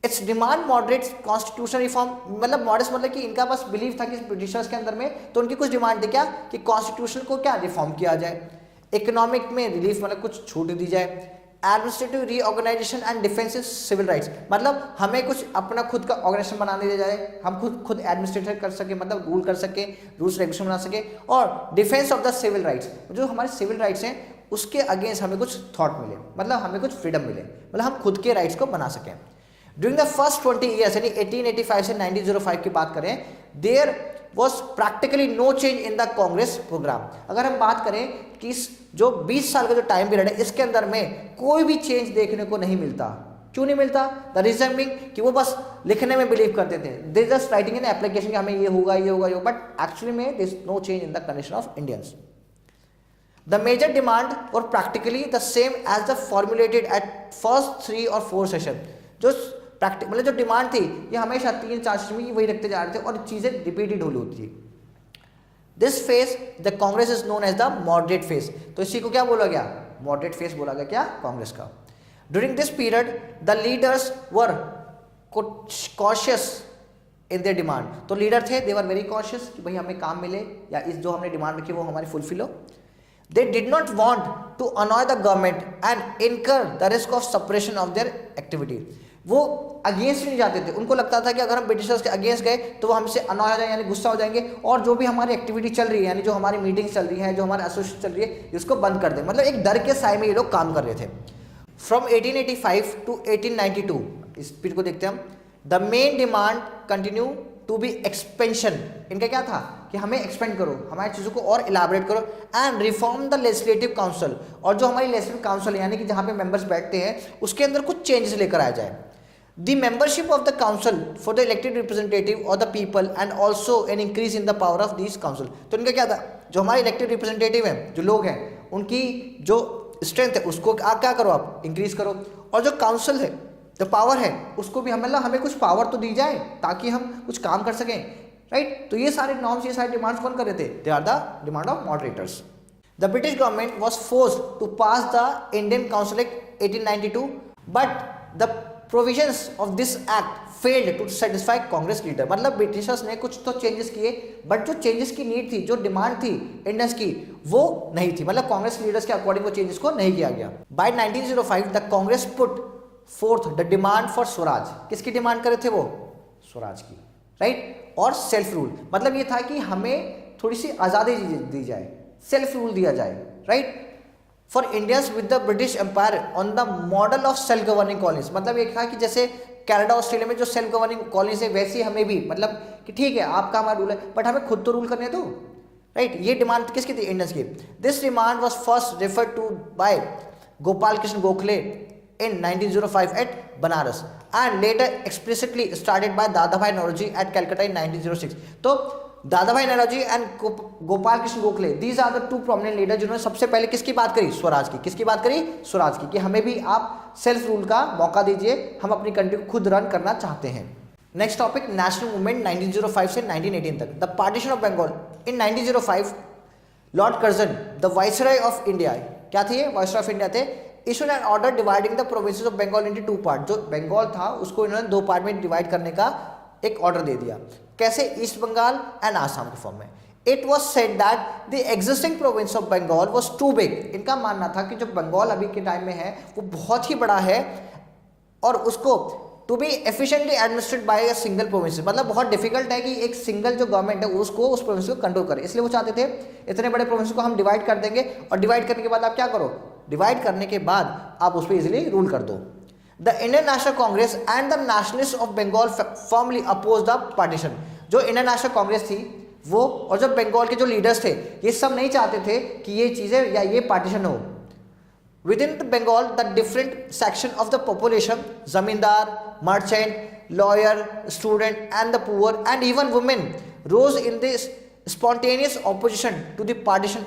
Its demand moderates constitutional reform. मतलब modest मतलब कि इनका बस बिलीव था कि ब्रिटिशर्स के अंदर में, तो उनकी कुछ डिमांड थी क्या कि कॉन्स्टिट्यूशन को क्या रिफॉर्म किया जाए, इकोनॉमिक में रिलीफ मतलब कुछ छूट दी जाए, administrative reorganization and defence civil rights. मतलब हमें कुछ अपना खुद का ऑर्गेनाइजेशन बनाने दिया जाए, हम खुद एडमिनिस्ट्रेटर कर सके, मतलब रूल कर सके, रूल्स रेगुलेशन बना सके. और defence of the civil rights, जो हमारे सिविल राइट्स हैं उसके अगेंस्ट हमें कुछ थॉट मिले, मतलब हमें कुछ फ्रीडम मिले, मतलब हम खुद के राइट्स को बना सकें. ड्यूरिंग द फर्स्ट 20 ईयर्स यानी 1885 से 1905 की बात करें, there was practically no change in the Congress programme. अगर हम बात करें कि इस जो 20 साल का जो टाइम पीरियड है इसके अंदर में कोई भी चेंज देखने को नहीं मिलता. क्यों नहीं मिलता? द रीजन बीइंग कि वो बस लिखने में बिलीव करते थे, they just writing in application कि हमें ये होगा ये होगा ये होगा, बट एक्चुअली में there is no change in the condition of Indians. The major demand और practically the same as the formulated at first 3 और 4 सेशन. जो मतलब जो डिमांड थी ये हमेशा 3-4 सेशन में वही रखते जा रहे थे और चीजें रिपीटेड होती थी. This phase the Congress is known as the moderate phase. तो इसी को क्या बोला गया? मॉडरेट फेज बोला गया क्या? कांग्रेस का. During this period the leaders were cautious in their demand. तो लीडर थे, दे वर वेरी कॉशियस कि भाई हमें काम मिले या इस जो हमने डिमांड रखी वो हमारी फुलफिल हो. They did not want to annoy the government and incur the risk of suppression of their activity. वो अगेंस्ट नहीं जाते थे, उनको लगता था कि अगर हम ब्रिटिशर्स के अगेंस्ट गए तो वो हमसे अनॉय हो जाएंगे यानी गुस्सा हो जाएंगे और जो भी हमारी एक्टिविटी चल रही है यानी जो हमारी मीटिंग्स चल रही है, जो हमारी एसोसिएशन चल रही है इसको बंद कर दें. मतलब एक डर के साए में ये लोग काम कर रहे थे. फ्रॉम 1885 टू 1892 इस पीरियड को देखते हैं हम. The main demand continue to be expansion. इनका क्या था कि हमें एक्सपेंड करो, हमारी चीज़ों को और इलाबरेट करो and reform the legislative council. और जो हमारी लेजिस्लेटिव काउंसिल यानी कि जहाँ पे मेंबर्स बैठते हैं उसके अंदर कुछ चेंजेस लेकर आया जाए. The membership of the council for the elected representative or the people and also an increase in the power of these council. तो इनका क्या था, जो हमारे इलेक्टेड रिप्रेजेंटेटिव हैं, जो लोग हैं, उनकी जो स्ट्रेंथ है उसको आप क्या करो, आप इंक्रीज करो. और जो काउंसिल है, जो पावर है उसको भी हमें कुछ पावर तो दी जाए ताकि हम कुछ काम कर सकें. राइट. तो ये सारे नॉर्म्स, ये सारे डिमांड्स कौन कर रहे थे? They are the demand of moderators. The British government was forced to pass the Indian council Act 1892 but the provisions of this act failed to satisfy Congress leader. मतलब ब्रिटिशर्स ने कुछ तो चेंजेस किए बट जो चेंजेस की नीड थी, जो डिमांड थी इंडियंस की, वो नहीं थी. मतलब कांग्रेस लीडर्स के अकॉर्डिंग वो चेंजेस को नहीं किया गया. By 1905 the Congress put forth the demand for swaraj. किसकी डिमांड करे थे वो? स्वराज की. राइट. और सेल्फ रूल. मतलब ये था कि हमें थोड़ी सी आज़ादी दी जाए, सेल्फ रूल दिया जाए. Right. For Indians with the British empire on the model of self governing colonies. मतलब ये कहा कि जैसे कनाडा ऑस्ट्रेलिया में जो सेल्फ गवर्निंग कॉलोनीज है वैसी हमें भी, मतलब कि ठीक है आपका हमारा रूल है बट हमें खुद तो रूल करने दो, राइट। ये डिमांड किसकी थी? इंडियंस की। This demand was first referred to by Gopal Krishna Gokhale in 1905 at Banaras and later explicitly started by Dadabhai Naoroji at Calcutta in 1906। तो Dadabhai Naoroji and Gopal Krishna Gokhale, these are the two prominent leader जिन्होंने सबसे पहले किसकी बात करी? स्वराज की। किसकी बात करी? स्वराज की, कि हमें भी आप सेल्फ रूल का मौका दीजिए, हम अपनी कंट्री को खुद रन करना चाहते हैं। नेक्स्ट टॉपिक, नेशनल मूवमेंट 1905 से 1918 तक। The partition of Bengal in 1905, Lord Curzon the viceroy of India, क्या थे? वाइसरॉय ऑफ इंडिया थे। Issued an order dividing the provinces of Bengal into two part. जो बंगाल था उसको इन्होंने दो पार्ट में डिवाइड करने का एक ऑर्डर दे दिया। कैसे? ईस्ट बंगाल एंड आसाम के फॉर्म में। It was said that the existing province of Bengal was too big. इनका मानना था कि जो बंगाल अभी के टाइम में है वो बहुत ही बड़ा है और उसको to be efficiently administrated by a single province, मतलब बहुत डिफिकल्ट है कि एक सिंगल जो गवर्नमेंट है उसको उस प्रोविंस को कंट्रोल करे। इसलिए वो चाहते थे इतने बड़े प्रोविंस को हम डिवाइड कर देंगे और डिवाइड करने के बाद आप क्या करो? डिवाइड करने के बाद आप उस पर इजिली रूल कर दो। The Indian national Congress and the nationalist of Bengal formally oppose the partition. जो इंडियन नेशनल कांग्रेस थी वो और जो बंगाल के जो लीडर्स थे ये सब नहीं चाहते थे कि ये चीजें या ये पार्टीशन हो। Within Bengal, the different section of the population, zamindar, merchant, lawyer, student, and the poor, and even women, rose in this spontaneous opposition to the partition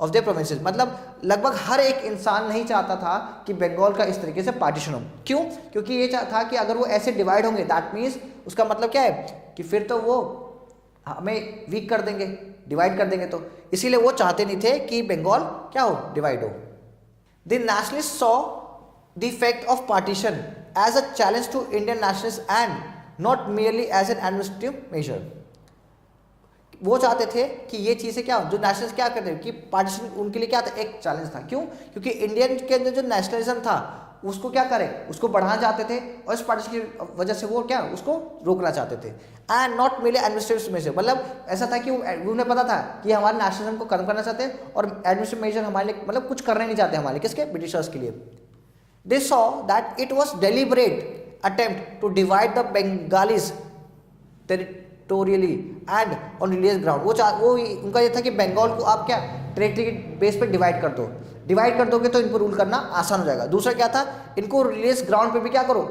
of their provinces। मतलब लगभग हर एक इंसान नहीं चाहता था कि बंगाल का इस तरीके से पार्टीशन हो। क्यों? क्योंकि ये था कि अगर वो ऐसे डिवाइड होंगे दैट मीन्स उसका मतलब क्या है कि फिर तो वो हमें वीक कर देंगे, डिवाइड कर देंगे। तो इसीलिए वो चाहते नहीं थे कि बंगाल क्या हो? डिवाइड हो। The nationalists saw the effect of partition as a challenge to Indian nationalists and not merely as an administrative measure। वो चाहते थे कि ये चीज़ें क्या, जो नेशनलिस्ट क्या करते हैं कि पार्टीशन उनके लिए क्या था? एक चैलेंज था। क्यों? क्योंकि इंडियन के अंदर जो नेशनलिज्म था उसको क्या करें? उसको बढ़ाना चाहते थे और इस पार्टीशन की वजह से वो क्या उसको रोकना चाहते थे। एंड नॉट मेले एडमिनिस्ट्रेटिव मेजर, मतलब ऐसा था कि उन्हें पता था कि हमारे नेशनलिज्म को खत्म करना चाहते हैं और एडमिनिस्ट्रेटिव मेजर हमारे लिए मतलब कुछ करने नहीं चाहते हमारे किसके? ब्रिटिशर्स के लिए। They saw that it was deliberate attempt to divide the Bengalis territorially and on religious ground. वो उनका ये था कि बंगाल को आप क्या टेरिटरी के बेस पे डिवाइड कर दो। डिवाइड कर दोगे तो इनको रूल करना आसान हो जाएगा। दूसरा क्या था? इनको रिलीजियस ग्राउंड पे भी क्या करो?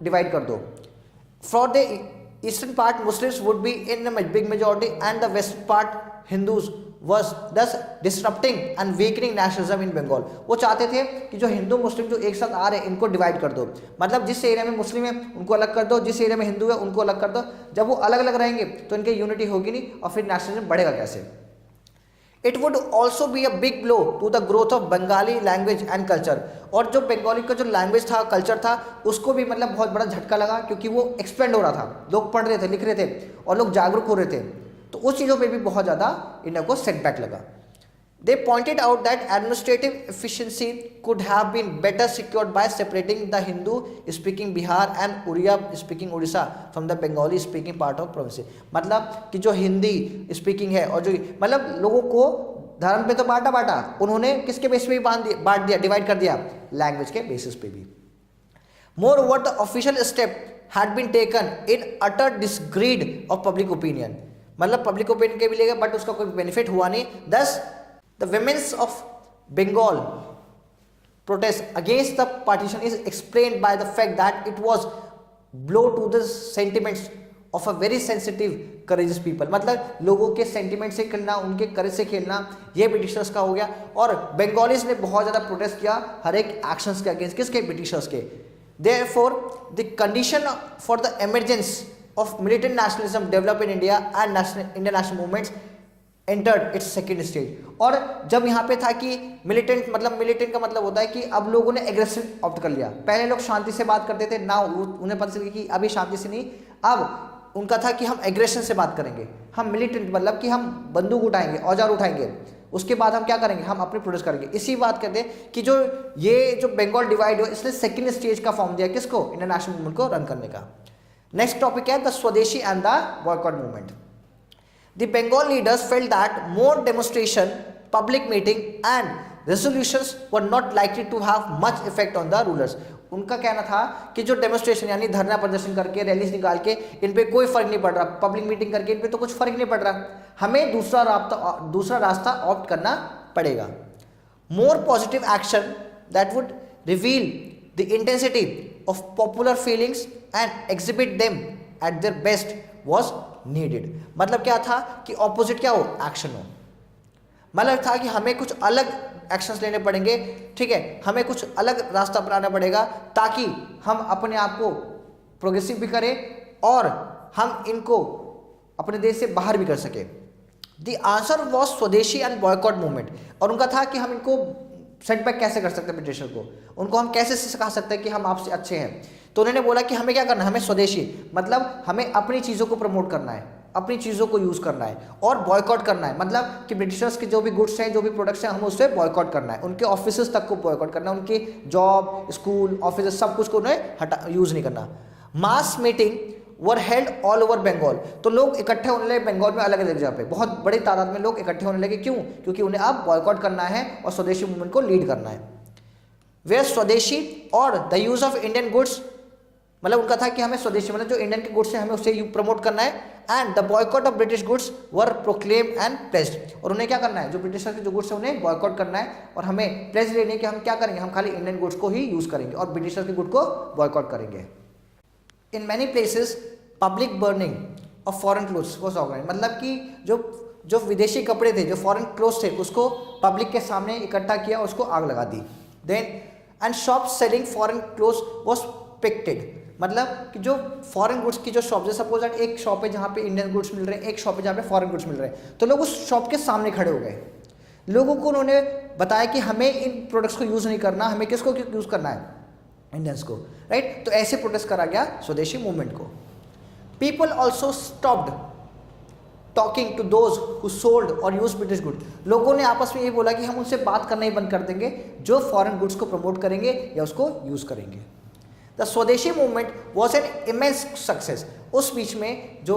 डिवाइड कर दो। For the eastern part Muslims would be in big majority and the western part Hindus was thus disrupting and weakening nationalism in Bengal। वो चाहते थे कि जो हिंदू मुस्लिम जो एक साथ आ रहे हैं इनको डिवाइड कर दो, मतलब जिस एरिया में मुस्लिम है उनको अलग कर दो, जिस एरिया में हिंदू है उनको अलग कर दो। जब वो अलग अलग रहेंगे तो इनकी यूनिटी होगी नहीं और फिर नेशनलिज्म बढ़ेगा कैसे? It would also be a big blow to the growth of Bengali language and culture. और जो बंगाली का जो लैंग्वेज था, कल्चर था, उसको भी मतलब बहुत बड़ा झटका लगा क्योंकि वो एक्सपेंड हो रहा था, लोग पढ़ रहे थे, लिख रहे थे और लोग जागरूक हो रहे थे, तो उस चीज़ों पे भी बहुत ज़्यादा इंडिया को सेटबैक लगा। They pointed out that administrative efficiency could have been better secured by separating the Hindu speaking Bihar and Oriya speaking Orissa from the Bengali speaking part of province. मतलब कि जो हिंदी स्पीकिंग है और जो मतलब लोगों को धर्म पे तो बांटा, उन्होंने किसके बेस पे भी बांट दिया, डिवाइड कर दिया, लैंग्वेज के बेसिस पे भी। Moreover the official step had been taken in utter disregard of public opinion. मतलब पब्लिक ओपिनियन के भी लेगा बट उसका कोई बेनिफिट हुआ नहीं। Thus the women's of Bengal protest against the partition is explained by the fact that it was blow to the sentiments of a very sensitive courageous people. मतलब लोगों के सेंटिमेंट से खेलना, उनके करेज से खेलना, ये ब्रिटिशर्स का हो गया। और बंगालीज ने बहुत ज़्यादा प्रोटेस्ट किया हर एक एक्शंस के अगेंस्ट, किसके? ब्रिटिशर्स के। Therefore the condition for the emergence of militant nationalism developed in India and Indian national movements entered its second stage। और जब यहाँ पे था कि militant का मतलब होता है कि अब लोगों ने एग्रेसिव ऑप्ट कर लिया। पहले लोग शांति से बात करते थे ना, उन्हें पता चला कि अभी शांति से नहीं, अब उनका था कि हम एग्रेशन से बात करेंगे, हम मिलिटेंट मतलब कि हम बंदूक उठाएंगे, औजार उठाएंगे, उसके बाद हम क्या करेंगे? हम अपने प्रोड्यूस करेंगे। इसी बात कहते हैं कि जो बंगाल डिवाइड हुआ इसने सेकेंड स्टेज का फॉर्म दिया किसको? इंडियन नेशनल मूवमेंट को रन करने का। नेक्स्ट टॉपिक है the swadeshi and the boycott movement. The Bengal leaders felt that more demonstration, public meeting and resolutions were not likely to have much effect on the rulers. उनका कहना था कि जो डेमोस्ट्रेशन यानी धरना प्रदर्शन करके रैलीज निकाल के इन पे कोई फर्क नहीं पड़ रहा, पब्लिक मीटिंग करके इन पे तो कुछ फर्क नहीं पड़ रहा, हमें दूसरा रास्ता ऑप्ट करना पड़ेगा. More positive action that would reveal the intensity of popular feelings and exhibit them at their best was needed. मतलब क्या था कि ऑपोजिट क्या हो, एक्शन हो. मतलब था कि हमें कुछ अलग एक्शंस लेने पड़ेंगे, ठीक है, हमें कुछ अलग रास्ता अपनाना पड़ेगा ताकि हम अपने आप को प्रोग्रेसिव भी करें और हम इनको अपने देश से बाहर भी कर सके. द आंसर वॉज स्वदेशी एंड बॉयकॉट मूवमेंट. और उनका था कि हम इनको सेटबैक कैसे कर सकते हैं ब्रिटिशर को, उनको हम कैसे सिखा सकते हैं कि हम आपसे अच्छे हैं. तो उन्होंने बोला कि हमें क्या करना है, हमें स्वदेशी मतलब हमें अपनी चीज़ों को प्रमोट करना है, अपनी चीज़ों को यूज़ करना है, और बॉयकॉट करना है मतलब कि ब्रिटिशर्स के जो भी गुड्स हैं, जो भी प्रोडक्ट्स हैं, हमें उससे बॉयकॉट करना है. उनके ऑफिसेस तक को बॉयकॉट करना है, उनकी जॉब, स्कूल, ऑफिस सब कुछ को उन्हें यूज़ नहीं करना. Mass meeting were held all over Bengal. तो लोग इकट्ठे होने लगे बंगाल में अलग अलग जगह पे, बहुत बड़ी तादाद में लोग इकट्ठे होने लगे. क्यों? क्योंकि उन्हें अब बॉयकॉट करना है और स्वदेशी मूवमेंट को लीड करना है. वे स्वदेशी और the use of Indian goods, मतलब उनका था कि हमें स्वदेशी मतलब जो इंडियन के गुड्स हैं हमें उसे प्रमोट करना है. And the boycott of British goods were proclaim and placed. और उन्हें क्या करना है, जो ब्रिटिशर्स के जो गुड्स हैं उन्हें बॉयकॉट करना है और हमें प्लेज लेने है कि हम क्या करेंगे, हम खाली इंडियन गुड्स को ही यूज़ करेंगे और ब्रिटिशर्स के गुड को बॉयकॉट करेंगे. In many places public burning of foreign clothes was organised. मतलब कि जो विदेशी कपड़े थे, जो फॉरेन क्लोथ्स थे, उसको पब्लिक के सामने इकट्ठा किया, उसको आग लगा दी. Then and shop selling foreign clothes was picketed. मतलब कि जो फॉरेन गुड्स की जो शॉप है, सपोज दैट एक शॉप है जहाँ पे इंडियन गुड्स मिल रहे हैं, एक शॉप है जहाँ पे फॉरेन गुड्स मिल रहे हैं, तो लोग उस शॉप के सामने खड़े हो गए. लोगों को उन्होंने बताया कि हमें इन प्रोडक्ट्स को यूज़ नहीं करना, हमें किसको यूज़ करना है, इंडियंस को, राइट. तो ऐसे प्रोटेस्ट करा गया स्वदेशी मूवमेंट को. People also stopped talking to those who sold और यूज ब्रिटिश गुड. लोगों ने आपस में ये बोला कि हम उनसे बात करना ही बंद कर देंगे जो फॉरेन गुड्स को प्रमोट करेंगे या उसको यूज़ करेंगे. The swadeshi movement was an immense success. उस बीच में जो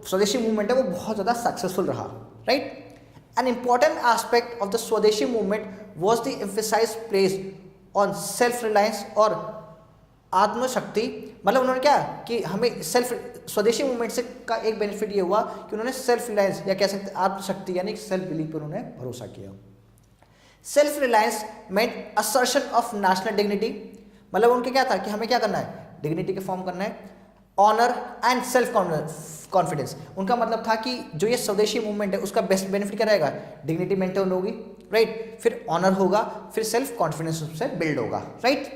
स्वदेशी मूवमेंट है वो बहुत ज़्यादा सक्सेसफुल रहा, right. An important aspect of the swadeshi movement was the emphasise place on self reliance और आत्मशक्ति. मतलब उन्होंने क्या कि हमें स्वदेशी मूवमेंट से का एक बेनिफिट ये हुआ कि उन्होंने सेल्फ रिलायंस या कह सकते आत्मशक्ति यानी सेल्फ बिलीफ पर उन्होंने भरोसा किया. Self reliance meant assertion of national dignity. मतलब उनके क्या था कि हमें क्या करना है, डिग्निटी के फॉर्म करना है. Honour and self confidence. उनका मतलब था कि जो ये स्वदेशी मूवमेंट है उसका बेस्ट बेनिफिट क्या रहेगा, डिग्निटी मेंटेन होगी, राइट. फिर ऑनर होगा, फिर सेल्फ कॉन्फिडेंस उससे बिल्ड होगा, right.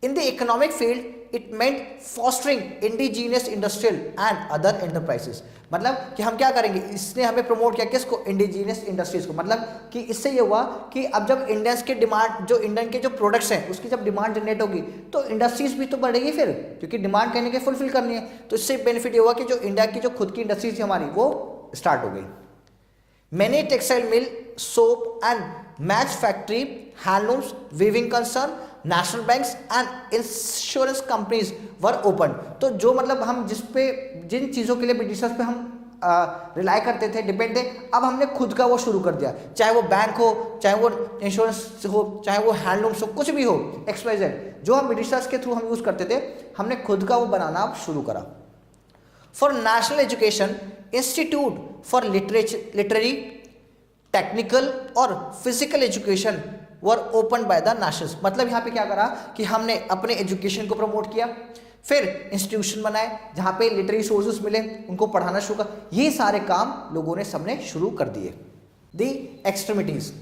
In the economic field it meant fostering indigenous industrial and other enterprises. मतलब कि हम क्या करेंगे, इसने हमें प्रमोट किया किसको, इंडिजीनियस इंडस्ट्रीज को. मतलब कि इससे ये हुआ कि अब जब इंडियंस के डिमांड, जो इंडियन के जो प्रोडक्ट्स हैं उसकी जब डिमांड जनरेट होगी तो इंडस्ट्रीज भी तो बढ़ेगी फिर, क्योंकि डिमांड कहने के फुलफिल करनी है. तो इससे बेनिफिट ये हुआ कि जो इंडिया की जो खुद की इंडस्ट्रीज थी हमारी वो स्टार्ट हो गई. Many textile mill, soap and match factory, handlooms, weaving concern, national banks and insurance companies were open. तो जो मतलब हम जिन चीज़ों के लिए ब्रिटिशर्स पे हम रिलाई करते थे, डिपेंड थे, अब हमने खुद का वो शुरू कर दिया. चाहे वो बैंक हो, चाहे वो इंश्योरेंस हो, चाहे वो हैंडलूम्स हो, कुछ भी हो, XYZ जो हम ब्रिटिशर्स के थ्रू हम यूज़ करते थे, हमने खुद का वो बनाना अब शुरू करा. For national education, institute for literary, technical और physical education were open by the nationals. मतलब यहाँ पे क्या करा कि हमने अपने एजुकेशन को प्रमोट किया, फिर इंस्टीट्यूशन बनाए जहाँ पे लिटरेरी सोर्सेज मिले, उनको पढ़ाना शुरू कर. ये सारे काम लोगों ने सबने शुरू कर दिए. The extremities,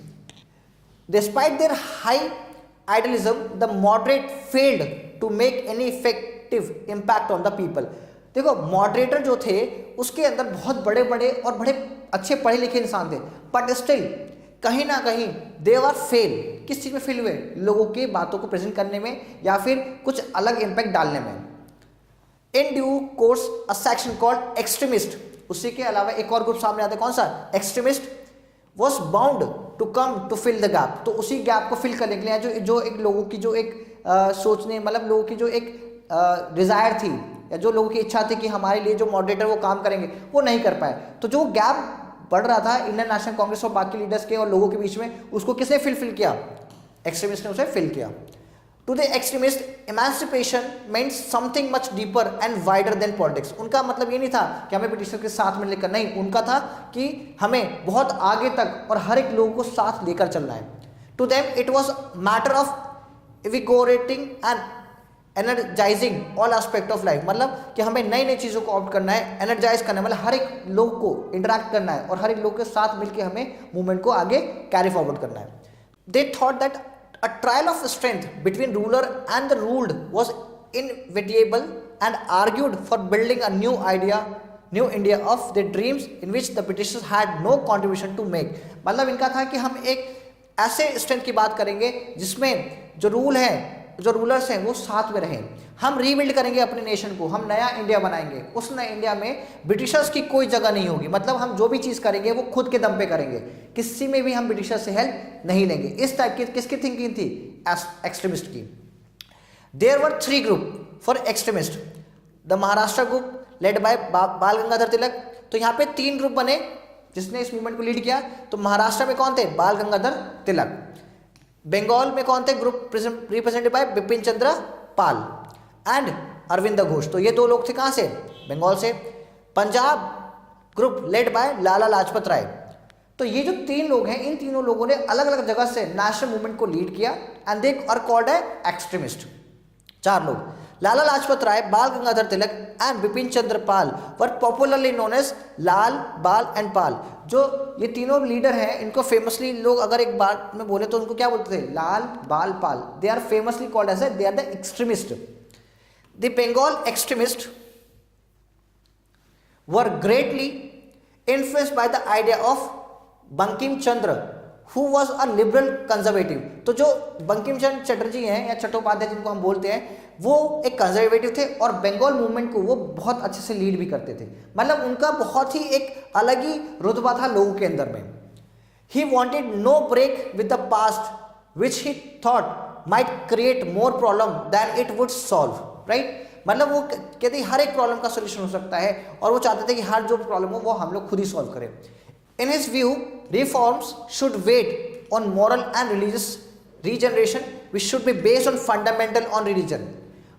despite their high idealism the moderate failed to make any effective impact on the people. देखो मॉडरेटर जो थे उसके अंदर बहुत बड़े बड़े और बड़े अच्छे पढ़े लिखे इंसान थे, बट स्टिल कहीं ना कहीं दे वर फेल. किस चीज़ में फेल हुए, लोगों की बातों को प्रेजेंट करने में या फिर कुछ अलग इम्पैक्ट डालने में. In due course a section called extremist. उसी के अलावा एक और ग्रुप सामने आता है, कौन सा, extremist, was bound to come to fill the gap. तो उसी गैप को फिल करने के लिए जो एक लोगों की जो एक सोचने, मतलब लोगों की जो एक डिज़ायर थी या जो लोगों की इच्छा थी कि हमारे लिए जो मॉडरेटर वो काम करेंगे, वो नहीं कर पाए. तो जो गैप बढ़ रहा था इंडियन नेशनल कांग्रेस और बाकी लीडर्स के और लोगों के बीच में, उसको किसने फिल किया? एक्सट्रीमिस्ट ने उसे फिल किया। To the extremist emancipation meant something much deeper and wider than politics. उनका मतलब ये नहीं था कि हमें ब्रिटिशर के साथ में लेकर, नहीं, उनका था कि हमें बहुत आगे तक और हर एक लोगों को साथ लेकर चलना है। To them it was matter of invigorating and energising all aspect of life, मतलब कि हमें नई नई चीज़ों को ऑप्ट करना है, एनर्जाइज करना है, मतलब हर एक लोग को इंटरेक्ट करना है और हर एक लोग के साथ मिलकर हमें मूवमेंट को आगे कैरी फॉरवर्ड करना है। They thought that a trial of strength between ruler and the ruled was inevitable and argued for building a new India of their dreams in which the Britishers had no contribution to make। मतलब इनका था कि हम एक ऐसे स्ट्रेंथ की बात करेंगे जिसमें जो रूल है, जो रूलर्स हैं वो साथ में रहें, हम रीबिल्ड करेंगे अपने नेशन को, हम नया इंडिया बनाएंगे, उस नए इंडिया में ब्रिटिशर्स की कोई जगह नहीं होगी, मतलब हम जो भी चीज़ करेंगे वो खुद के दम पे करेंगे, किसी में भी हम ब्रिटिशर्स से हेल्प नहीं लेंगे। इस टाइप की किसकी थिंकिंग थी? एक्सट्रीमिस्ट की। There were 3 group for extremist. The Maharashtra group led by Bal Gangadhar तिलक। तो यहाँ पे 3 ग्रुप बने जिसने इस मूवमेंट को लीड किया। तो महाराष्ट्र में कौन थे? बाल गंगाधर तिलक। बंगाल में कौन थे? Group represented by Bipin Chandra Pal and Arvind Ghosh. तो ये 2 लोग थे कहाँ से? बंगाल से। Punjab group led by Lala Lajpat Rai. तो ये जो 3 लोग हैं, इन तीनों लोगों ने अलग अलग जगह से नेशनल मूवमेंट को लीड किया and they are called extremist. 4 लोग, Lala Lajpat Rai, Bal Gangadhar Tilak and Bipin Chandra Pal were popularly known as Lal, Bal and पाल। जो ये तीनों लीडर हैं, इनको फेमसली लोग अगर एक बार में बोले तो उनको क्या बोलते थे? Lal, Bal, Pal. They are famously called as they are the extremist. The Bengal extremist were greatly influenced by the idea of Bankim Chandra who was a liberal conservative. तो जो बंकिम चंद्र चटर्जी हैं या चट्टोपाध्याय जिनको हम बोलते हैं, वो एक कंजर्वेटिव थे और बंगाल मूवमेंट को वो बहुत अच्छे से लीड भी करते थे। मतलब उनका बहुत ही एक अलग ही रुतबा था लोगों के अंदर में। He wanted no break with the past which he thought might create more problem than it would solve, right. मतलब वो कहते हैं हर एक प्रॉब्लम का सोल्यूशन हो सकता है और वो चाहते थे कि हर जो प्रॉब्लम हो वो हम लोग खुद ही सॉल्व करें। In his view, reforms should wait on moral and religious regeneration, which should be based on fundamental on religion.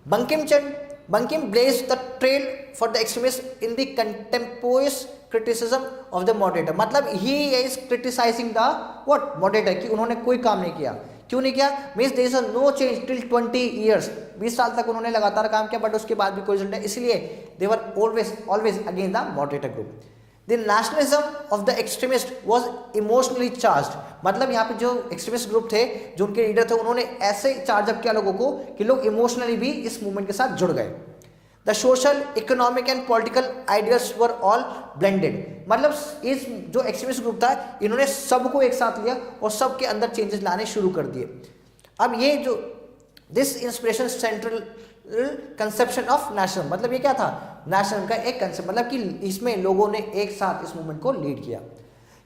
Bankim blazed the trail for the extremists in the contemporaneous criticism of the moderator. मतलब he is criticizing the what moderator कि उन्होंने कोई काम नहीं किया। क्यों नहीं किया? Means there is no change till 20 years। 20 साल तक उन्होंने लगातार काम किया बट उसके बाद भी कोई रिजल्ट नहीं, इसलिए they were always against the moderator group. The nationalism of the extremist was emotionally charged। मतलब यहाँ पे जो एक्सट्रीमिस्ट ग्रुप थे, जो उनके लीडर थे, उन्होंने ऐसे चार्ज अप किया लोगों को कि लोग इमोशनली भी इस मूवमेंट के साथ जुड़ गए। The social, economic and political ideas were all blended. मतलब इस जो एक्सट्रीमिस्ट ग्रुप था, इन्होंने सबको एक साथ लिया और सबके अंदर चेंजेस लाने शुरू कर दिए। अब ये जो this inspiration central conception of national, मतलब ये क्या था? नेशनल का एक कंसेप्ट, मतलब कि इसमें लोगों ने एक साथ इस मूवमेंट को लीड किया।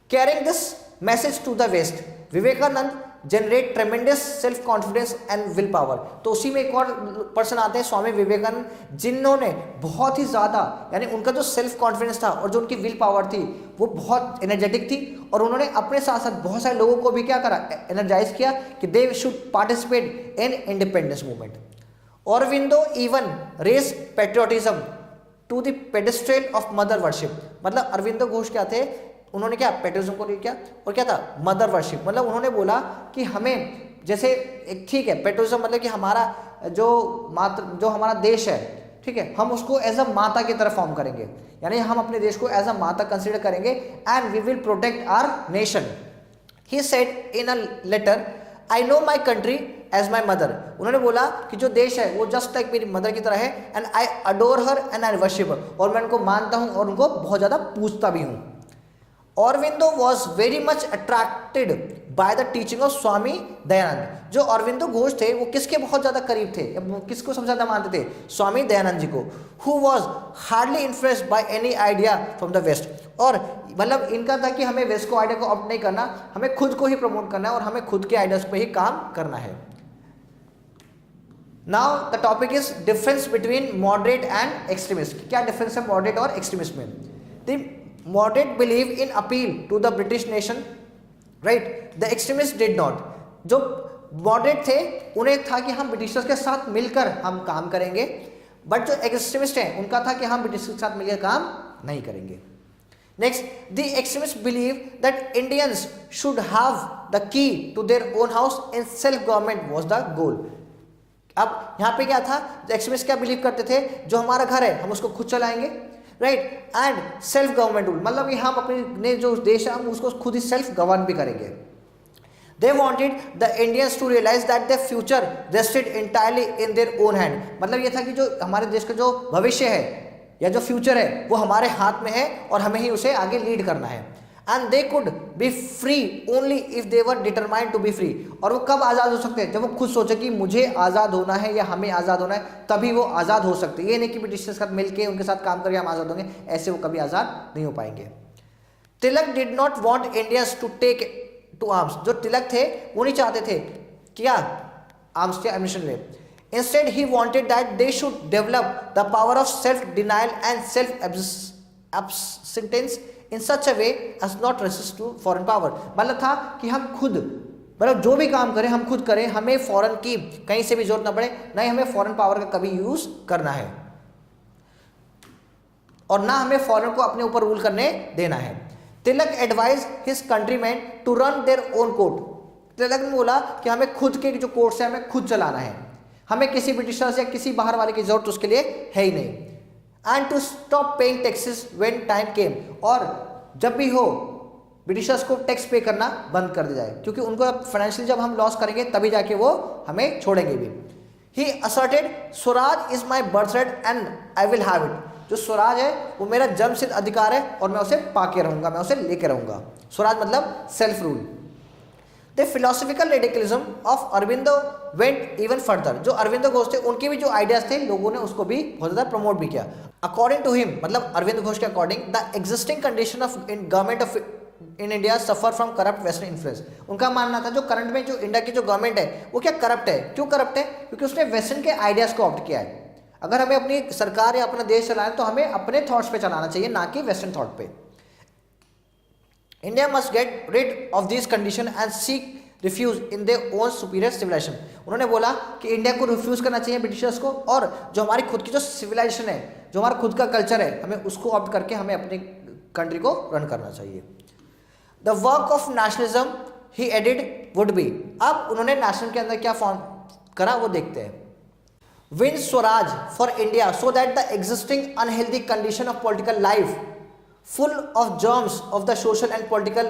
Carrying this message to the west, Vivekananda generate tremendous self confidence and will power. तो उसी में एक और पर्सन आते हैं, स्वामी विवेकानंद, जिन्होंने बहुत ही ज़्यादा, यानी उनका जो सेल्फ कॉन्फिडेंस था और जो उनकी विल पावर थी वो बहुत एनर्जेटिक थी और उन्होंने अपने साथ साथ बहुत सारे लोगों को भी क्या करा? एनर्जाइज किया कि they should participate in independence movement. Aurobindo even raised patriotism to the pedestal of mother worship। मतलब अरविंदो घोष क्या थे? उन्होंने क्या पेट्रियोटिज्म को लीड किया और क्या था? Mother worship. मतलब उन्होंने बोला कि हमें जैसे एक ठीक है पेट्रियोटिज्म, मतलब कि हमारा जो हमारा देश है, ठीक है, हम उसको एज अ माता की तरह फॉर्म करेंगे, यानी हम अपने देश को एज अ माता कंसिडर करेंगे and we will protect our nation. He said in a letter, I know my country as my mother. उन्होंने बोला कि जो देश है वो जस्ट लाइक मेरी मदर की तरह है and I adore her and I worship हर, और मैं उनको मानता हूँ और उनको बहुत ज़्यादा पूजता भी हूँ। Aurobindo was very much attracted by the teaching of Swami Dayanand. जो अरविंदो घोष थे वो किसके बहुत ज़्यादा करीब थे, किसको सबसे ज़्यादा मानते थे? स्वामी दयानंद जी को। Who was hardly influenced by any idea from the West। और मतलब इनका था कि हमें वेस्ट को आइडिया को ऑप्ट नहीं करना, हमें खुद को ही प्रमोट करना है और हमें खुद के आइडियाज पे ही काम करना है। Now the topic is difference between moderate and extremist. क्या डिफरेंस है मॉडरेट और एक्सट्रीमिस्ट में? Moderate believe in appeal to the British nation, right, the extremist did not. जो मॉडरेट थे उन्हें था कि हम ब्रिटिशर्स के साथ मिलकर हम काम करेंगे, बट जो एक्सट्रीमिस्ट हैं उनका था कि हम ब्रिटिश के साथ मिलकर काम नहीं करेंगे। Next, the extremist believe that Indians should have the key to their own house and self government was the goal. अब यहाँ पे क्या था, एक्सट्रीमिस्ट क्या बिलीव करते थे, जो हमारा घर है हम उसको खुद चलाएंगे, right, and self government rule, मतलब कि हम अपने जो देश है हम उसको खुद ही सेल्फ गवर्न भी करेंगे। They wanted the Indians to realize that their future rested entirely in their own hand। मतलब ये था कि जो हमारे देश का जो भविष्य है या जो फ्यूचर है वो हमारे हाथ में है और हमें ही उसे आगे लीड करना है। And they could be free only if they were determined to be free। और वो कब आज़ाद हो सकते हैं, जब वो खुद सोचे कि मुझे आज़ाद होना है या हमें आज़ाद होना है, तभी वो आज़ाद हो सकते हैं। ये नहीं कि ब्रिटिश के साथ मिलके उनके साथ काम करके हम आज़ाद होंगे, ऐसे वो कभी आज़ाद नहीं हो पाएंगे। Tilak did not want Indians to take to arms. जो तिलक थे वो नहीं चाहते थे क्या आर्म्स के एमिशन में। Instead he wanted that they should develop the power of self denial and self abstinence in such a way as not resist to foreign power. मतलब था कि हम खुद, मतलब जो भी काम करें हम खुद करें, हमें फॉरेन की कहीं से भी जरूरत ना पड़े, ना ही हमें फॉरेन पावर का कभी यूज करना है और ना हमें फॉरेन को अपने ऊपर रूल करने देना है। Tilak advise his countryman to run their own court. Tilak ने बोला कि हमें खुद के जो कोर्ट्स है हमें खुद चलाना है, हमें किसी ब्रिटिशर्स या किसी बाहर वाले की जरूरत उसके लिए है ही नहीं। And to stop paying taxes when time came. और जब भी हो ब्रिटिशर्स को टैक्स पे करना बंद कर दिया जाए, क्योंकि उनको फाइनेंशियली जब हम लॉस करेंगे तभी जाके वो हमें छोड़ेंगे भी। He asserted swaraj is my birthright and I will have it. जो स्वराज है वो मेरा जन्मसिद्ध अधिकार है और मैं उसे पाके रहूंगा, मैं उसे लेके रहूंगा। स्वराज मतलब self rule. The philosophical radicalism of Aurobindo went even further. जो अरविंदो घोष थे उनके भी जो आइडियाज थे लोगों ने उसको भी बहुत ज़्यादा प्रमोट भी किया। अकॉर्डिंग टू हिम, मतलब अरविंद घोष के according, the existing condition of government of in India suffer from corrupt western influence. उनका मानना था जो करंट में जो इंडिया की जो गवर्नमेंट है वो क्या करप्ट है। क्यों करप्ट है? क्योंकि उसने वेस्टर्न के आइडियाज को ऑप्ट किया है। अगर हमें अपनी सरकार या अपना देश चलाना है तो हमें अपने थॉट्स पे चलाना चाहिए, ना कि वेस्टर्न थॉट पे। India must get rid of this condition and seek refuge in their own superior civilisation. उन्होंने बोला कि इंडिया को रिफ्यूज करना चाहिए ब्रिटिशर्स को, और जो हमारी खुद की जो सिविलाइजेशन है, जो हमारा खुद का कल्चर है, हमें उसको ऑप्ट करके हमें अपनी कंट्री को रन करना चाहिए। The work of nationalism he added would be. अब उन्होंने नेशनल के अंदर क्या फॉर्म करा वो देखते हैं। Win Swaraj for India so that the existing unhealthy condition of political life, full of germs of the social and political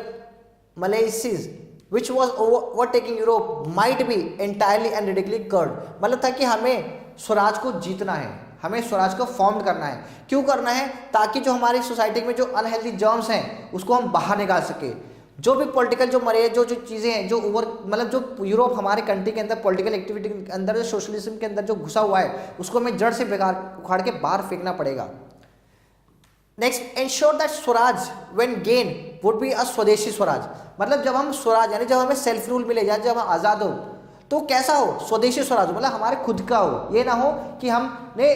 maladies which was overtaking Europe, might be entirely and radically curbed। मतलब था कि हमें स्वराज को जीतना है, हमें स्वराज को फॉर्म करना है। क्यों करना है? ताकि जो हमारी सोसाइटी में जो अनहेल्दी जर्म्स हैं उसको हम बाहर निकाल सके। जो भी पॉलिटिकल जो मरे जो चीज़ें हैं, जो ओवर मतलब जो यूरोप हमारे कंट्री के अंदर पॉलिटिकल एक्टिविटी के अंदर, जो सोशलिज्म के अंदर जो घुसा हुआ है, उसको हमें जड़ से बेकार उखाड़ के बाहर फेंकना पड़ेगा। Next, ensure that Swaraj when gain would be a स्वदेशी स्वराज। मतलब जब हम स्वराज यानी जब हमें सेल्फ रूल मिले या जब हम आज़ाद हो तो कैसा हो? स्वदेशी स्वराज, मतलब हमारे खुद का हो। ये ना हो कि हमने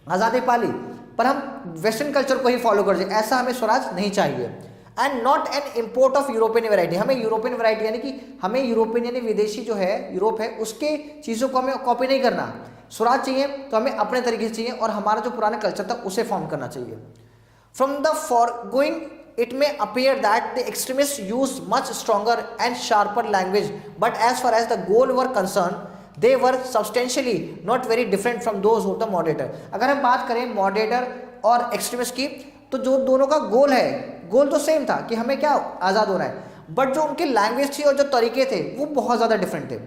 आज़ादी पाली पर हम वेस्टर्न कल्चर को ही फॉलो कर जाए, ऐसा हमें स्वराज नहीं चाहिए। And not an import of European variety. हमें यूरोपियन वैरायटी यानी कि हमें यूरोपियन यानी विदेशी जो है यूरोप है उसके चीज़ों को हमें कॉपी नहीं करना। स्वराज चाहिए तो हमें अपने तरीके से चाहिए और हमारा जो पुराना कल्चर था उसे फॉर्म करना चाहिए। From the forgoing it may appear that the extremists used much stronger and sharper language, but as far as the goal were concerned they were substantially not very different from those of the moderator। अगर हम बात करें मॉडरेटर और एक्सट्रीमिस्ट की तो जो दोनों का गोल है, गोल तो सेम था कि हमें क्या आज़ाद होना है, बट जो उनकी लैंग्वेज थी और जो तरीके थे वो बहुत ज़्यादा डिफरेंट थे।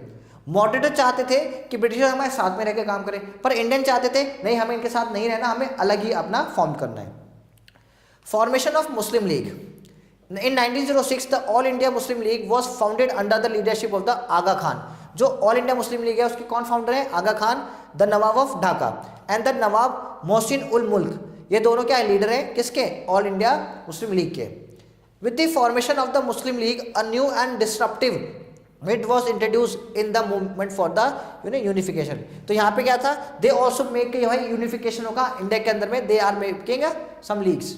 मॉडरेटर चाहते थे कि ब्रिटिशर हमारे साथ में रह के काम करें, पर इंडियन चाहते थे नहीं, हमें इनके साथ नहीं रहना, हमें अलग ही अपना फॉर्म करना है। Formation of Muslim League in 1906, the All India Muslim League was founded under the leadership of the Aga Khan। जो ऑल इंडिया मुस्लिम लीग है उसके कौन फाउंडर है? Aga Khan, the Nawab of Dhaka and the Nawab Mohsin ul Mulk. ये दोनों क्या लीडर हैं किसके? ऑल इंडिया मुस्लिम लीग के। With the formation of the Muslim League a new and disruptive it was introduce in the movement for the unification. तो यहाँ पे क्या था? दे ऑल्सो मेक भाई यूनिफिकेशन होगा इंडिया के अंदर में, they are making some leagues.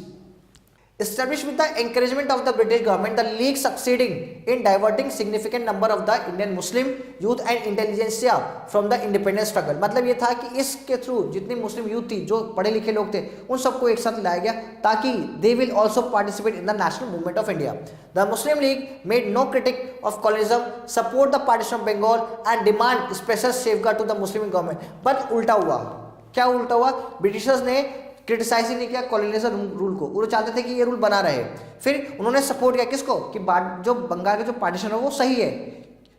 Established with the encouragement of the British government, the League succeeding in diverting significant number of the Indian Muslim youth and intelligentsia from the independence struggle. मतलब ये था कि इसके थ्रू जितनी मुस्लिम यूथ थी, जो पढ़े लिखे लोग थे, उन सबको एक साथ लाया गया ताकि they will also participate in the national movement of India. The Muslim League made no critic of colonialism, support the partition of Bengal and demand special safeguard to the Muslim government. But उल्टा हुआ, क्या उल्टा हुआ? ब्रिटिशर्स ने क्रिटिसाइज ही नहीं किया कॉलोनियल रूल को, वो चाहते थे कि ये रूल बना रहे। फिर उन्होंने सपोर्ट किया किसको, कि जो बंगाल का जो पार्टीशन है वो सही है,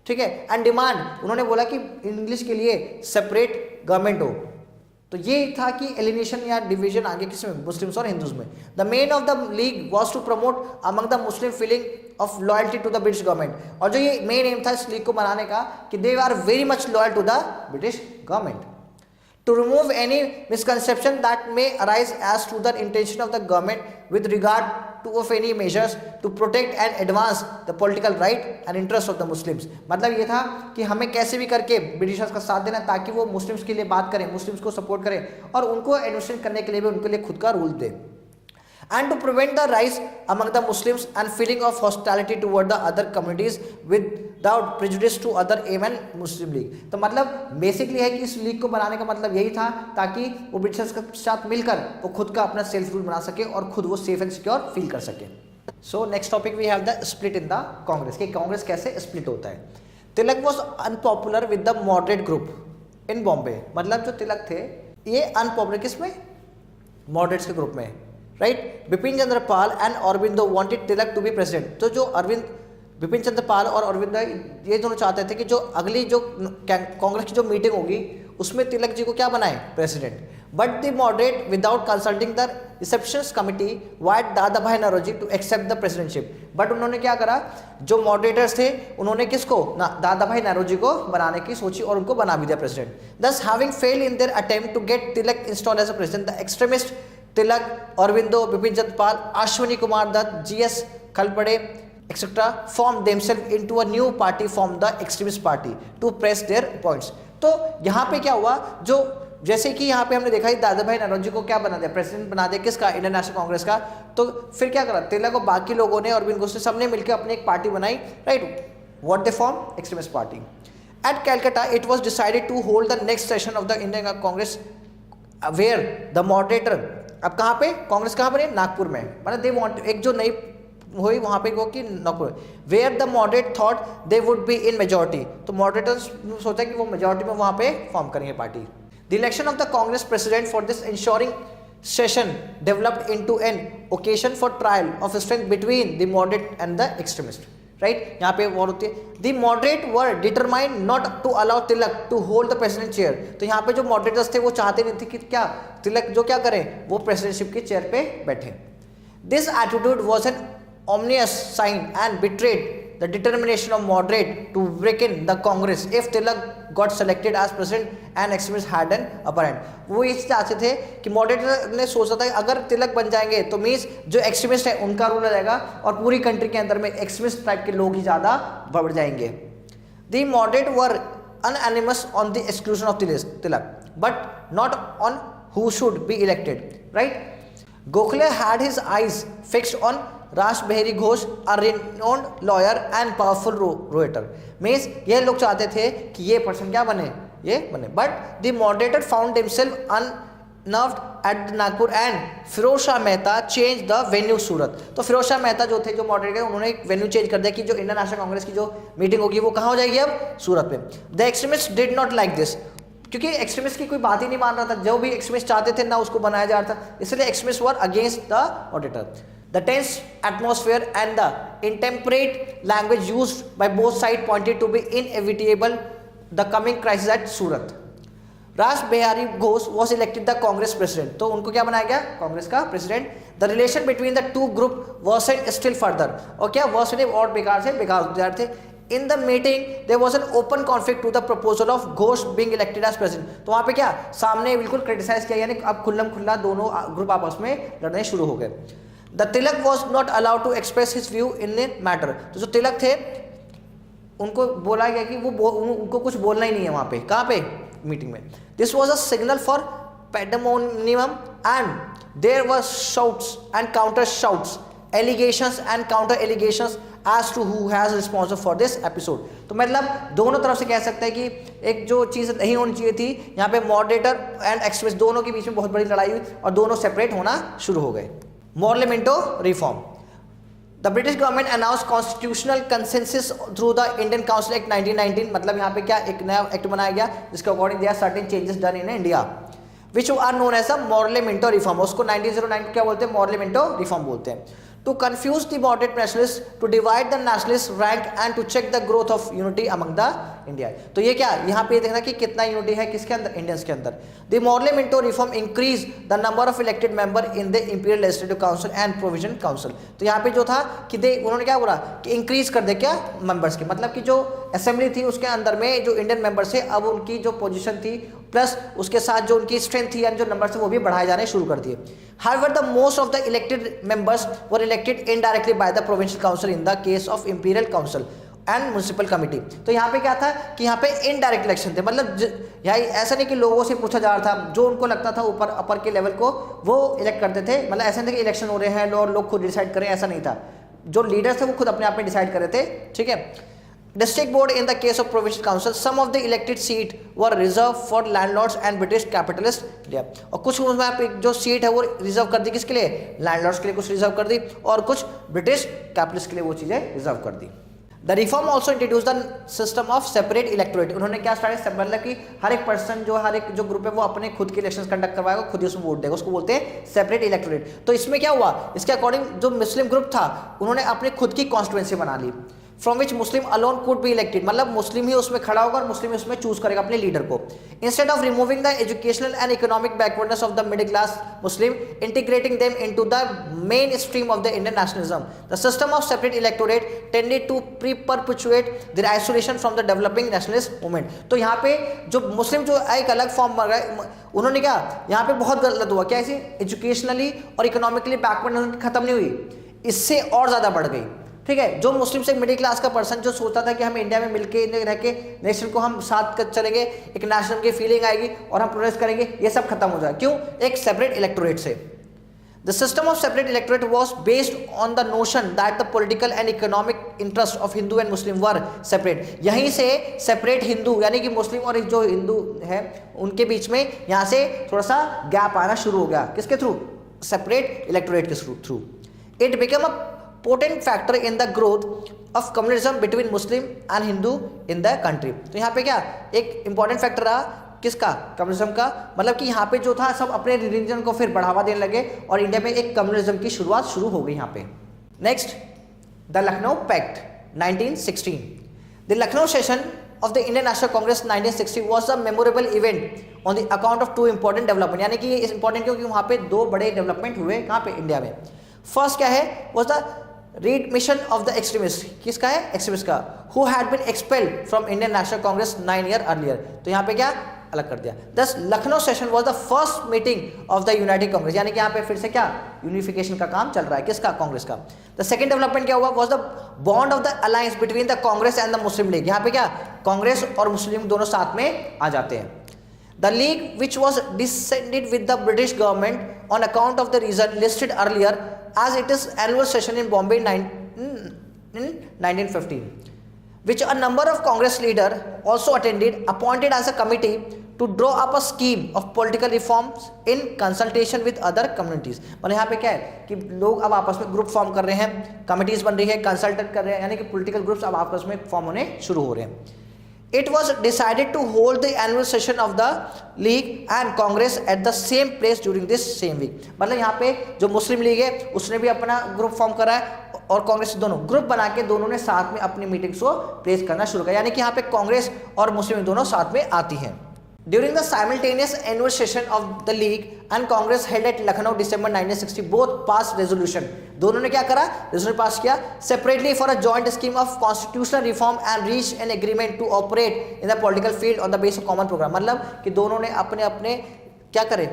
ठीक है। एंड डिमांड, उन्होंने बोला कि इंग्लिश के लिए सेपरेट गवर्नमेंट हो। तो ये था कि एलिनेशन या डिवीजन आगे किसमें, मुस्लिम्स और हिंदूज में। The main of the league was to promote among the Muslim feeling of loyalty to the British government. और जो ये मेन एम था इस लीग को बनाने का कि they are very much loyal to the British government. To remove any misconception that may arise as to the intention of the government with regard to of any measures to protect and advance the political right and interest of the Muslims। मतलब ये था कि हमें कैसे भी करके ब्रिटिशर्स का साथ देना ताकि वो मुस्लिम्स के लिए बात करें, मुस्लिम्स को सपोर्ट करें और उनको एडमिनिस्ट्रेट करने के लिए भी उनके लिए खुद का rule they. And to prevent the rise among the Muslims and feeling of hostility toward the other communities without prejudice to other aim and Muslim League। तो मतलब बेसिकली है कि इस लीग को बनाने का मतलब यही था ताकि वो ब्रिटिशर्स के साथ मिलकर वो खुद का अपना सेल्फ रूल बना सके और खुद वो सेफ एंड सिक्योर फील कर सके। So next topic we have the split in the Congress, कि कांग्रेस कैसे स्प्लिट होता है। Tilak was unpopular with the moderate group in Bombay. मतलब जो तिलक थे ये अनपॉपुलर किसमें, मॉडरेट्स के ग्रुप में, right. Bipin Chandra Pal and Aurobindo wanted Tilak to be president. तो जो बिपिन चंद्र पाल और अरविंदो ये दोनों चाहते थे कि जो अगली जो कांग्रेस की जो मीटिंग होगी उसमें तिलक जी को क्या बनाए, president. But the moderate without consulting the receptions committee white Dadabhai Naoroji to accept the presidentship. But उन्होंने क्या करा, जो मॉडरेटर्स थे उन्होंने किसको, दादा भाई नौरोजी को बनाने की सोची और उनको बना भी दिया president. Thus having failed in their attempt to get Tilak installed as a president, the extremist Tilak, Aurobindo, Bipin Chandra Pal, Ashwini Kumar Dutt, GS Khaparde etcetera formed themselves into a new party from the extremist party to press their points। तो यहाँ पे क्या हुआ, जो जैसे कि यहाँ पे हमने देखा दादा भाई नौरोजी को क्या बना दिया, प्रेसिडेंट बना दिया किसका, इंडियन नेशनल कांग्रेस का। तो फिर क्या करा तिलक और बाकी लोगों ने, अरविंद घोष ने, सबने मिलकर अपनी एक पार्टी बनाई, right. What they form, extremist party. At Calcutta it was decided to hold the next session of the Indian Congress where the moderator, अब कहाँ पे कांग्रेस कहाँ पर है, नागपुर में। मतलब दे वांट, एक जो नई हुई वहाँ पे वो कि Nagpur, where the moderate thought they would be in majority. तो मॉडरेटर्स सोचा कि वो मेजॉरिटी में वहाँ पे फॉर्म करेंगे party. The election of the Congress president for this ensuring session developed into an occasion for trial of strength between the moderate and the extremist, right. यहाँ पे वॉर होती है। The moderate were determined not to allow Tilak to hold the president chair. तो यहाँ पे जो मॉडरेटर्स थे वो चाहते नहीं थे कि क्या तिलक जो क्या करें, वो प्रेसिडेंटशिप के चेयर पे बैठे। This attitude was an ominous sign and betrayed the determination of moderate to break in the Congress if Tilak got selected as president and extremists had an upper hand। वो इस चाहते थे कि मॉडरेटर ने सोचा था अगर तिलक बन जाएंगे तो मीन्स जो एक्सट्रीमिस्ट है उनका रूल आ जाएगा और पूरी कंट्री के अंदर में एक्सट्रीमिस्ट टाइप के लोग ही ज़्यादा बढ़ जाएंगे। The moderate were unanimous on the exclusion of Tilak, but not on who should be elected, right? Gokhale had his eyes fixed on Raj Bihari Ghosh, a renowned lawyer and powerful orator। Means ये लोग चाहते थे कि ये पर्सन क्या बने, ये बने। But the moderator found himself unnerved at Nagpur and Firoz Shah Mehta change the venue Surat. तो फिरोज शाह मेहता जो थे, जो मॉडरेटर, उन्होंने एक वेन्यू चेंज कर दिया कि जो इंडियन नेशनल कांग्रेस की जो मीटिंग होगी वो कहाँ हो जाएगी, अब सूरत में। The extremist did not like this, क्योंकि एक्सट्रीमिस्ट की कोई बात ही नहीं मान रहा था, जो भी एक्सट्रीमिस्ट चाहते थे ना उसको बनाया जा रहा था, इसलिए extremist were against the moderator. The tense atmosphere and the intemperate language used by both sides pointed to be inevitable the coming crisis at Surat। Raj Bihari Ghosh was elected the Congress president। तो उनको क्या बनाया गया, कांग्रेस का president. The relation between the two group worsened still further। और क्या वर्सन और बेकार से बेकार होते जा रहे थे। In the meeting there was an open conflict to the proposal of Ghosh being elected as president। तो वहाँ पे क्या सामने बिल्कुल क्रिटिसाइज किया, यानी अब खुल्लम खुल्ला दोनों ग्रुप आपस में लड़ने शुरू हो गए। The Tilak was not allowed to express his view in the matter। तो जो तिलक थे उनको बोला गया कि वो उनको कुछ बोलना ही नहीं है वहाँ पे, कहाँ पे, मीटिंग में। This was a signal for pandemonium and there were shouts and counter shouts allegations and counter allegations as to who has responsible for this episode. तो मतलब दोनों तरफ से कह सकते हैं कि एक जो चीज़ नहीं होनी चाहिए थी, यहाँ पे मॉडरेटर एंड एक्सट्रीमिस्ट दोनों के बीच में बहुत बड़ी लड़ाई हुई और दोनों सेपरेट होना शुरू हो गए। Morley Minto reform. The British government announce constitutional consensus through the Indian council act 1919। मतलब यहाँ पे क्या एक नया एक्ट बनाया गया जिसके according there certain changes done in India which are known as a Morley Minto reform. उसको 1909 को क्या बोलते हैं? मॉर्लेमेंटो रिफॉर्म बोलते हैं। To confuse the moderate nationalists, to divide the nationalist rank and to check the growth of unity among the India। तो ये क्या यहाँ पे देखना कि कितना यूनिटी है किसके अंदर? इंडियंस के अंदर। The Morlemento reform increase the number of elected member in the Imperial Legislative Council and Provision Council। तो यहाँ पे जो था कि उन्होंने क्या बोला कि इंक्रीज कर दे क्या मेंबर्स के, मतलब कि जो असेंबली थी उसके अंदर में जो इंडियन मेंबर्स थे अब उनकी जो पोजीशन थी प्लस उसके साथ जो उनकी स्ट्रेंथ थी यानी जो नंबर थे वो भी बढ़ाए जाने शुरू कर दिए। However, the most of the elected members were elected indirectly by the provincial council in the case of imperial council and municipal committee। तो यहाँ पे क्या था कि यहाँ पे इनडायरेक्ट इलेक्शन थे, मतलब यहाँ ऐसा नहीं कि लोगों से पूछा जा रहा था, जो उनको लगता था ऊपर अपर के लेवल को वो इलेक्ट करते थे। मतलब ऐसा नहीं कि इलेक्शन हो रहे हैं और लोग खुद डिसाइड करें, ऐसा नहीं था। जो लीडर्स थे वो खुद अपने आप में डिसाइड कर रहे थे, ठीक है। District board in the case of provincial council, some of the elected seat were reserved for landlords and British capitalists India। और कुछ उसमें आप जो सीट है वो रिजर्व कर दी किसके लिए? लैंडलॉर्ड्स के लिए कुछ रिजर्व कर दी और कुछ ब्रिटिश कैपिटलिस्ट के लिए वो चीज़ें रिजर्व कर दी। The reform also introduce the system of separate electorate. उन्होंने क्या स्टार्ट, मतलब कि हर एक पर्सन जो हर एक जो ग्रुप है वो अपने खुद के इलेक्शंस कंडक्ट करवाएगा, खुद ही उसमें वोट देगा, उसको बोलते हैं सेपरेट इलेक्टोरेट। तो इसमें क्या हुआ, इसके अकॉर्डिंग जो मुस्लिम ग्रुप था उन्होंने अपनी खुद की कॉन्स्टिट्यूएंसी बना ली from which Muslim alone could be elected. मतलब मुस्लिम ही उसमें खड़ा होगा और मुस्लिम ही उसमें चूज करेगा अपने लीडर को। Instead of removing the educational and economic backwardness of the middle class Muslim, integrating them into the main stream of the Indian nationalism, the system of separate electorate tended to perpetuate their isolation from the developing nationalist movement. तो यहाँ पे जो मुस्लिम जो एक अलग फॉर्म बन रहा है, उन्होंने क्या यहाँ पे बहुत गलत हुआ, क्या ऐसे एजुकेशनली और इकोनॉमिकली बैकवर्ड खत्म नहीं हुई, इससे और ज्यादा बढ़ गई, ठीक है। जो मुस्लिम से मिडिल क्लास का पर्सन जो सोचता था कि हम इंडिया में मिलके रह के नेशन को हम साथ कर चलेंगे, एक नेशनल की फीलिंग आएगी और हम प्रोग्रेस करेंगे, ये सब खत्म हो जाए। क्यों? एक सेपरेट इलेक्टोरेट से। The system of separate electorate was based on the notion that the political and economic interest of Hindu and Muslim were separate. यहीं से सेपरेट हिंदू यानी कि मुस्लिम और जो हिंदू है उनके बीच में यहाँ से थोड़ा सा गैप आना शुरू हो गया। किसके थ्रू? सेपरेट इलेक्टोरेट के through. It become a potent factor in the growth of communism between Muslim and Hindu in the country. तो यहाँ पे क्या एक इंपॉर्टेंट फैक्टर रहा किसका? कम्युनिज्म का। मतलब कि यहाँ पे जो था सब अपने रिलीजन को फिर बढ़ावा देने लगे और इंडिया में एक कम्युनिज्म की शुरुआत शुरू हो गई यहाँ पे। Next, the Lucknow pact 1916। The Lucknow session of the Indian National Congress 1960 was a memorable event on the account of two important development। यानी कि ये इंपॉर्टेंट क्योंकि वहाँ पे दो बड़े डेवलपमेंट हुए कहाँ पे? इंडिया में। फर्स्ट क्या है? was the readmission of the extremist। किसका है? एक्सट्रीमिस्ट का। who had been expelled from Indian National Congress 9 years earlier। तो यहाँ पे क्या अलग कर दिया। Thus Lucknow session was the first meeting of the United Congress। यानी कि यहाँ पे फिर से क्या यूनिफिकेशन का काम चल रहा है, किसका? कांग्रेस का। द सेकंड डेवलपमेंट क्या हुआ? was the bond of the alliance between the Congress and the Muslim League। यहाँ पे क्या कांग्रेस और मुस्लिम दोनों साथ में आ जाते हैं। The league, which was dissented with the British government on account of the reason listed earlier, as it is annual session in Bombay in 1915, which a number of Congress leaders also attended, appointed as a committee to draw up a scheme of political reforms in consultation with other communities। मतलब यहाँ पे क्या है कि लोग अब आपस में ग्रुप फॉर्म कर रहे हैं, कमिटीज बन रही है, कंसल्टेंट कर रहे हैं, यानी कि पॉलिटिकल ग्रुप्स अब आपस में फॉर्म होने शुरू हो रहे हैं। It was decided to hold the annual session of the League and Congress at the same place during this same week। मतलब यहाँ पे जो मुस्लिम लीग है उसने भी अपना ग्रुप फॉर्म करा है और कांग्रेस दोनों ग्रुप बना के दोनों ने साथ में अपनी मीटिंग्स को प्लेस करना शुरू किया, यानी कि यहाँ पे कांग्रेस और मुस्लिम दोनों साथ में आती हैं। During the simultaneous annual session of the League and Congress held at Lucknow December 1960, both passed resolution। दोनों ने क्या करा? रेजोल्यूशन पास किया separately for a joint scheme of constitutional reform and reached an agreement to operate in the political field on the basis of common program। मतलब कि दोनों ने अपने अपने क्या करे?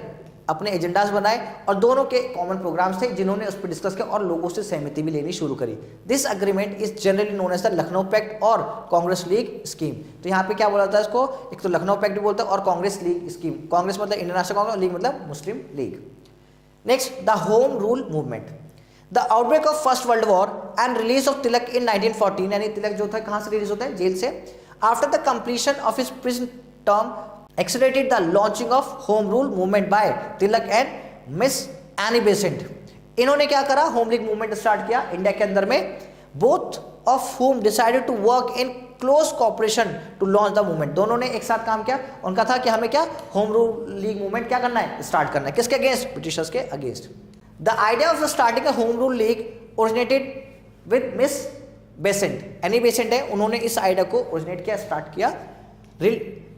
अपने एजेंडाज बनाए और दोनों के कॉमन प्रोग्राम्स थे जिन्होंने उस पर डिस्कस किया और लोगों से सहमति भी लेनी शुरू करी। This agreement is generally known as the Lucknow pact और कांग्रेस लीग स्कीम। तो यहाँ पे क्या बोला जाता है इसको? एक तो लखनऊ पैक्ट भी बोलता है और कांग्रेस लीग स्कीम। कांग्रेस मतलब इंडियन नेशनल कांग्रेस, लीग मतलब Muslim League. Next, the home rule movement. The outbreak of first world war and release of Tilak in 1914, यानी तिलक जो था कहाँ से रिलीज होता है, जेल से. After the completion of his prison term accelerated the launching of home rule movement by Tilak and miss Annie Besant. इन्होंने क्या करा, होम लीग मूवमेंट स्टार्ट किया इंडिया के अंदर में. Both of whom decided to work in close cooperation to launch the movement. दोनों ने एक साथ काम किया. उनका था कि हमें क्या, होम रूल लीग मूवमेंट क्या करना है, स्टार्ट करना है. किसके अगेंस्ट, ब्रिटिशर्स के against. The idea of starting a home rule league originated with miss Besant. Annie Besant है, उन्होंने इस आइडिया को ओरिजिनेट किया, स्टार्ट किया.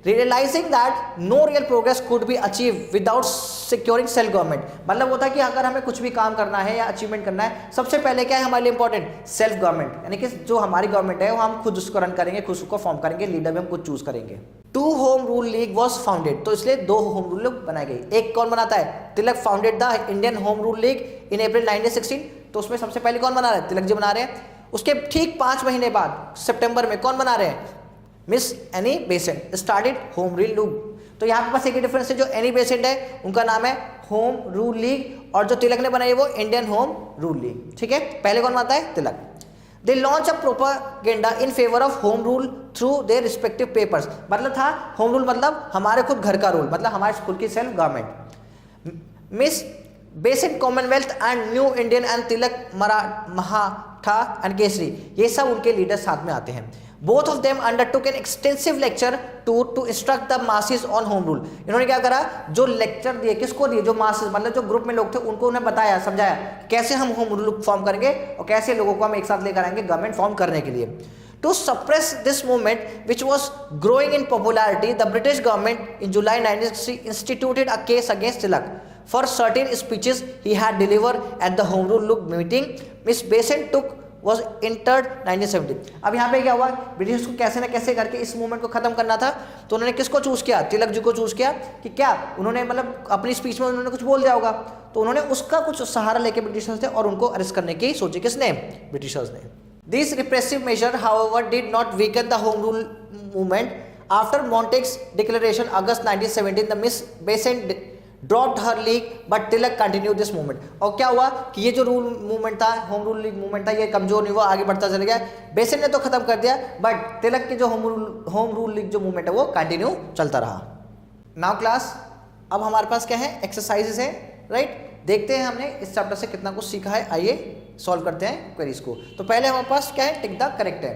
Realizing that no real progress could be achieved without securing self government. मतलब होता है कि अगर हमें कुछ भी काम करना है या अचीवमेंट करना है, सबसे पहले क्या है हमारे लिए इंपॉर्टेंट, सेल्फ गवर्नमेंट. यानी कि जो हमारी गवर्नमेंट है वो हम खुद उसको रन करेंगे, खुद उसको फॉर्म करेंगे, लीडर भी हम खुद चूज करेंगे. 2 home rule league was founded. तो इसलिए 2 होम रूल लीग बनाई गई. एक कौन बनाता है, Tilak founded the Indian home rule league in April 1916. तो उसमें सबसे पहले कौन बना रहे हैं, तिलक जी बना रहे हैं. उसके ठीक 5 महीने बाद सितंबर में कौन बना रहे हैं, miss Annie Besant started home rule league. तो यहाँ पे बस एक ही डिफरेंस है, जो एनी बेसेंट है उनका नाम है होम रूल लीग और जो तिलक ने बनाई है वो इंडियन होम रूल लीग. ठीक है, पहले कौन बनाता है, Tilak. They launch a propaganda in favour of home rule through their respective papers. मतलब था होम रूल मतलब हमारे खुद घर का रूल, मतलब हमारे स्कूल की self government. Miss Besant Commonwealth and new Indian and Tilak Maratha and Kesari, ये सब उनके लीडर साथ में आते हैं. Both of them undertook an extensive lecture tour to instruct the masses on home rule. इन्होंने क्या करा, जो लेक्चर दिए, किसको दिए, जो मासेस मतलब जो ग्रुप में लोग थे उनको उन्हें बताया, समझाया कैसे हम होम रूल फॉर्म करेंगे और कैसे लोगों को हम एक साथ लेकर आएंगे गवर्नमेंट फॉर्म करने के लिए. To suppress this movement, which was growing in popularity, the British government in July 1960 instituted a case against Tilak for certain speeches he had delivered at the home rule meeting. Miss Besant took was entered 1970. अब यहाँ पे क्या हुआ, ब्रिटिश को कैसे ना कैसे करके इस मूवमेंट को खत्म करना था. तो उन्होंने किसको चूज किया, तिलक जी को चूज किया. कि क्या उन्होंने मतलब अपनी स्पीच में उन्होंने कुछ बोल दिया होगा, तो उन्होंने उसका कुछ सहारा लेके ब्रिटिशर्स थे और उनको अरेस्ट करने की सोची. किसने, ब्रिटिशर्स ने. This repressive measure however did not weaken the home rule movement. After Montagu's declaration August 1917 the miss Besant dropped her league but Tilak continue this movement. और क्या हुआ कि ये जो रूल मूवमेंट था, होम रूल लीग मूवमेंट था, ये कमजोर नहीं हुआ, आगे बढ़ता चला गया. बेसेंट ने तो खत्म कर दिया बट तिलक के जो होम रूल लीग जो मूवमेंट है वो कंटिन्यू चलता रहा. नाउ क्लास, अब हमारे पास क्या है, एक्सरसाइजेस है, राइट. देखते हैं हमने इस चैप्टर से कितना कुछ सीखा है. आइए सॉल्व करते हैं क्वेरीज को. तो पहले हमारे पास क्या है, टिक द करेक्ट है.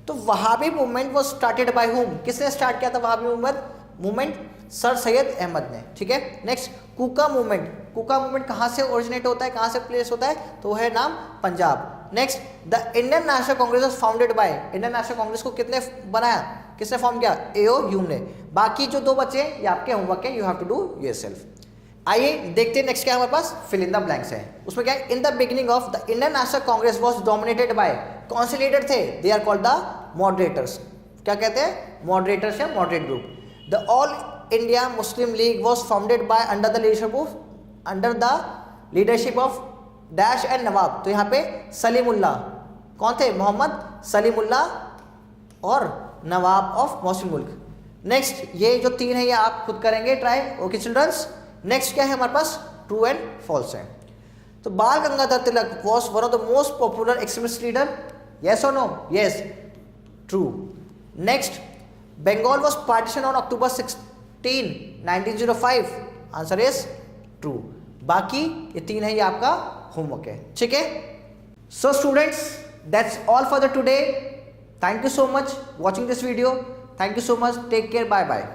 तो Wahhabi movement was started by whom. किसने स्टार्ट किया था वहाबी मूवमेंट, सर सैयद अहमद ने. ठीक है. नेक्स्ट, कुका मूवमेंट. कुका मूवमेंट कहाँ से ओरिजिनेट होता है, कहाँ से प्लेस होता है, तो वो है नाम Punjab. Next, the Indian national Congress was founded by. Indian national Congress को कितने बनाया, किसने फॉर्म किया, एओ ह्यूम ने. बाकी जो 2 बचे ये आपके होमवर्क है, you have to do yourself. आइए देखते हैं नेक्स्ट क्या है हमारे पास, फिल इन द ब्लैंक्स है. उसमें क्या है, in the beginning of the Indian national Congress was dominated by. कौन से लीडर थे, they are called the moderators. क्या कहते हैं, मॉडरेटर्स या moderate group. The all India Muslim League was founded by under the leadership of Dash and Nawab. तो यहाँ पे सलीमुल्लाह कौन थे, मोहम्मद सलीमुल्लाह और नवाब ऑफ मुस्लिम मुल्क. नेक्स्ट, ये जो 3 है ये आप खुद करेंगे ट्राई. Okay children's. नेक्स्ट क्या है हमारे पास, ट्रू एंड फॉल्स है. तो बाल गंगाधर तिलक was one of the most popular extremist leader. Yes or no? Yes. True. Next, Bengal was partitioned on October 16, 1905. Answer is true. बाकी ये 3 है, ये आपका होमवर्क है. ठीक है. So students, that's all for the today. Thank you so much watching this video. Thank you so much. Take care. Bye bye.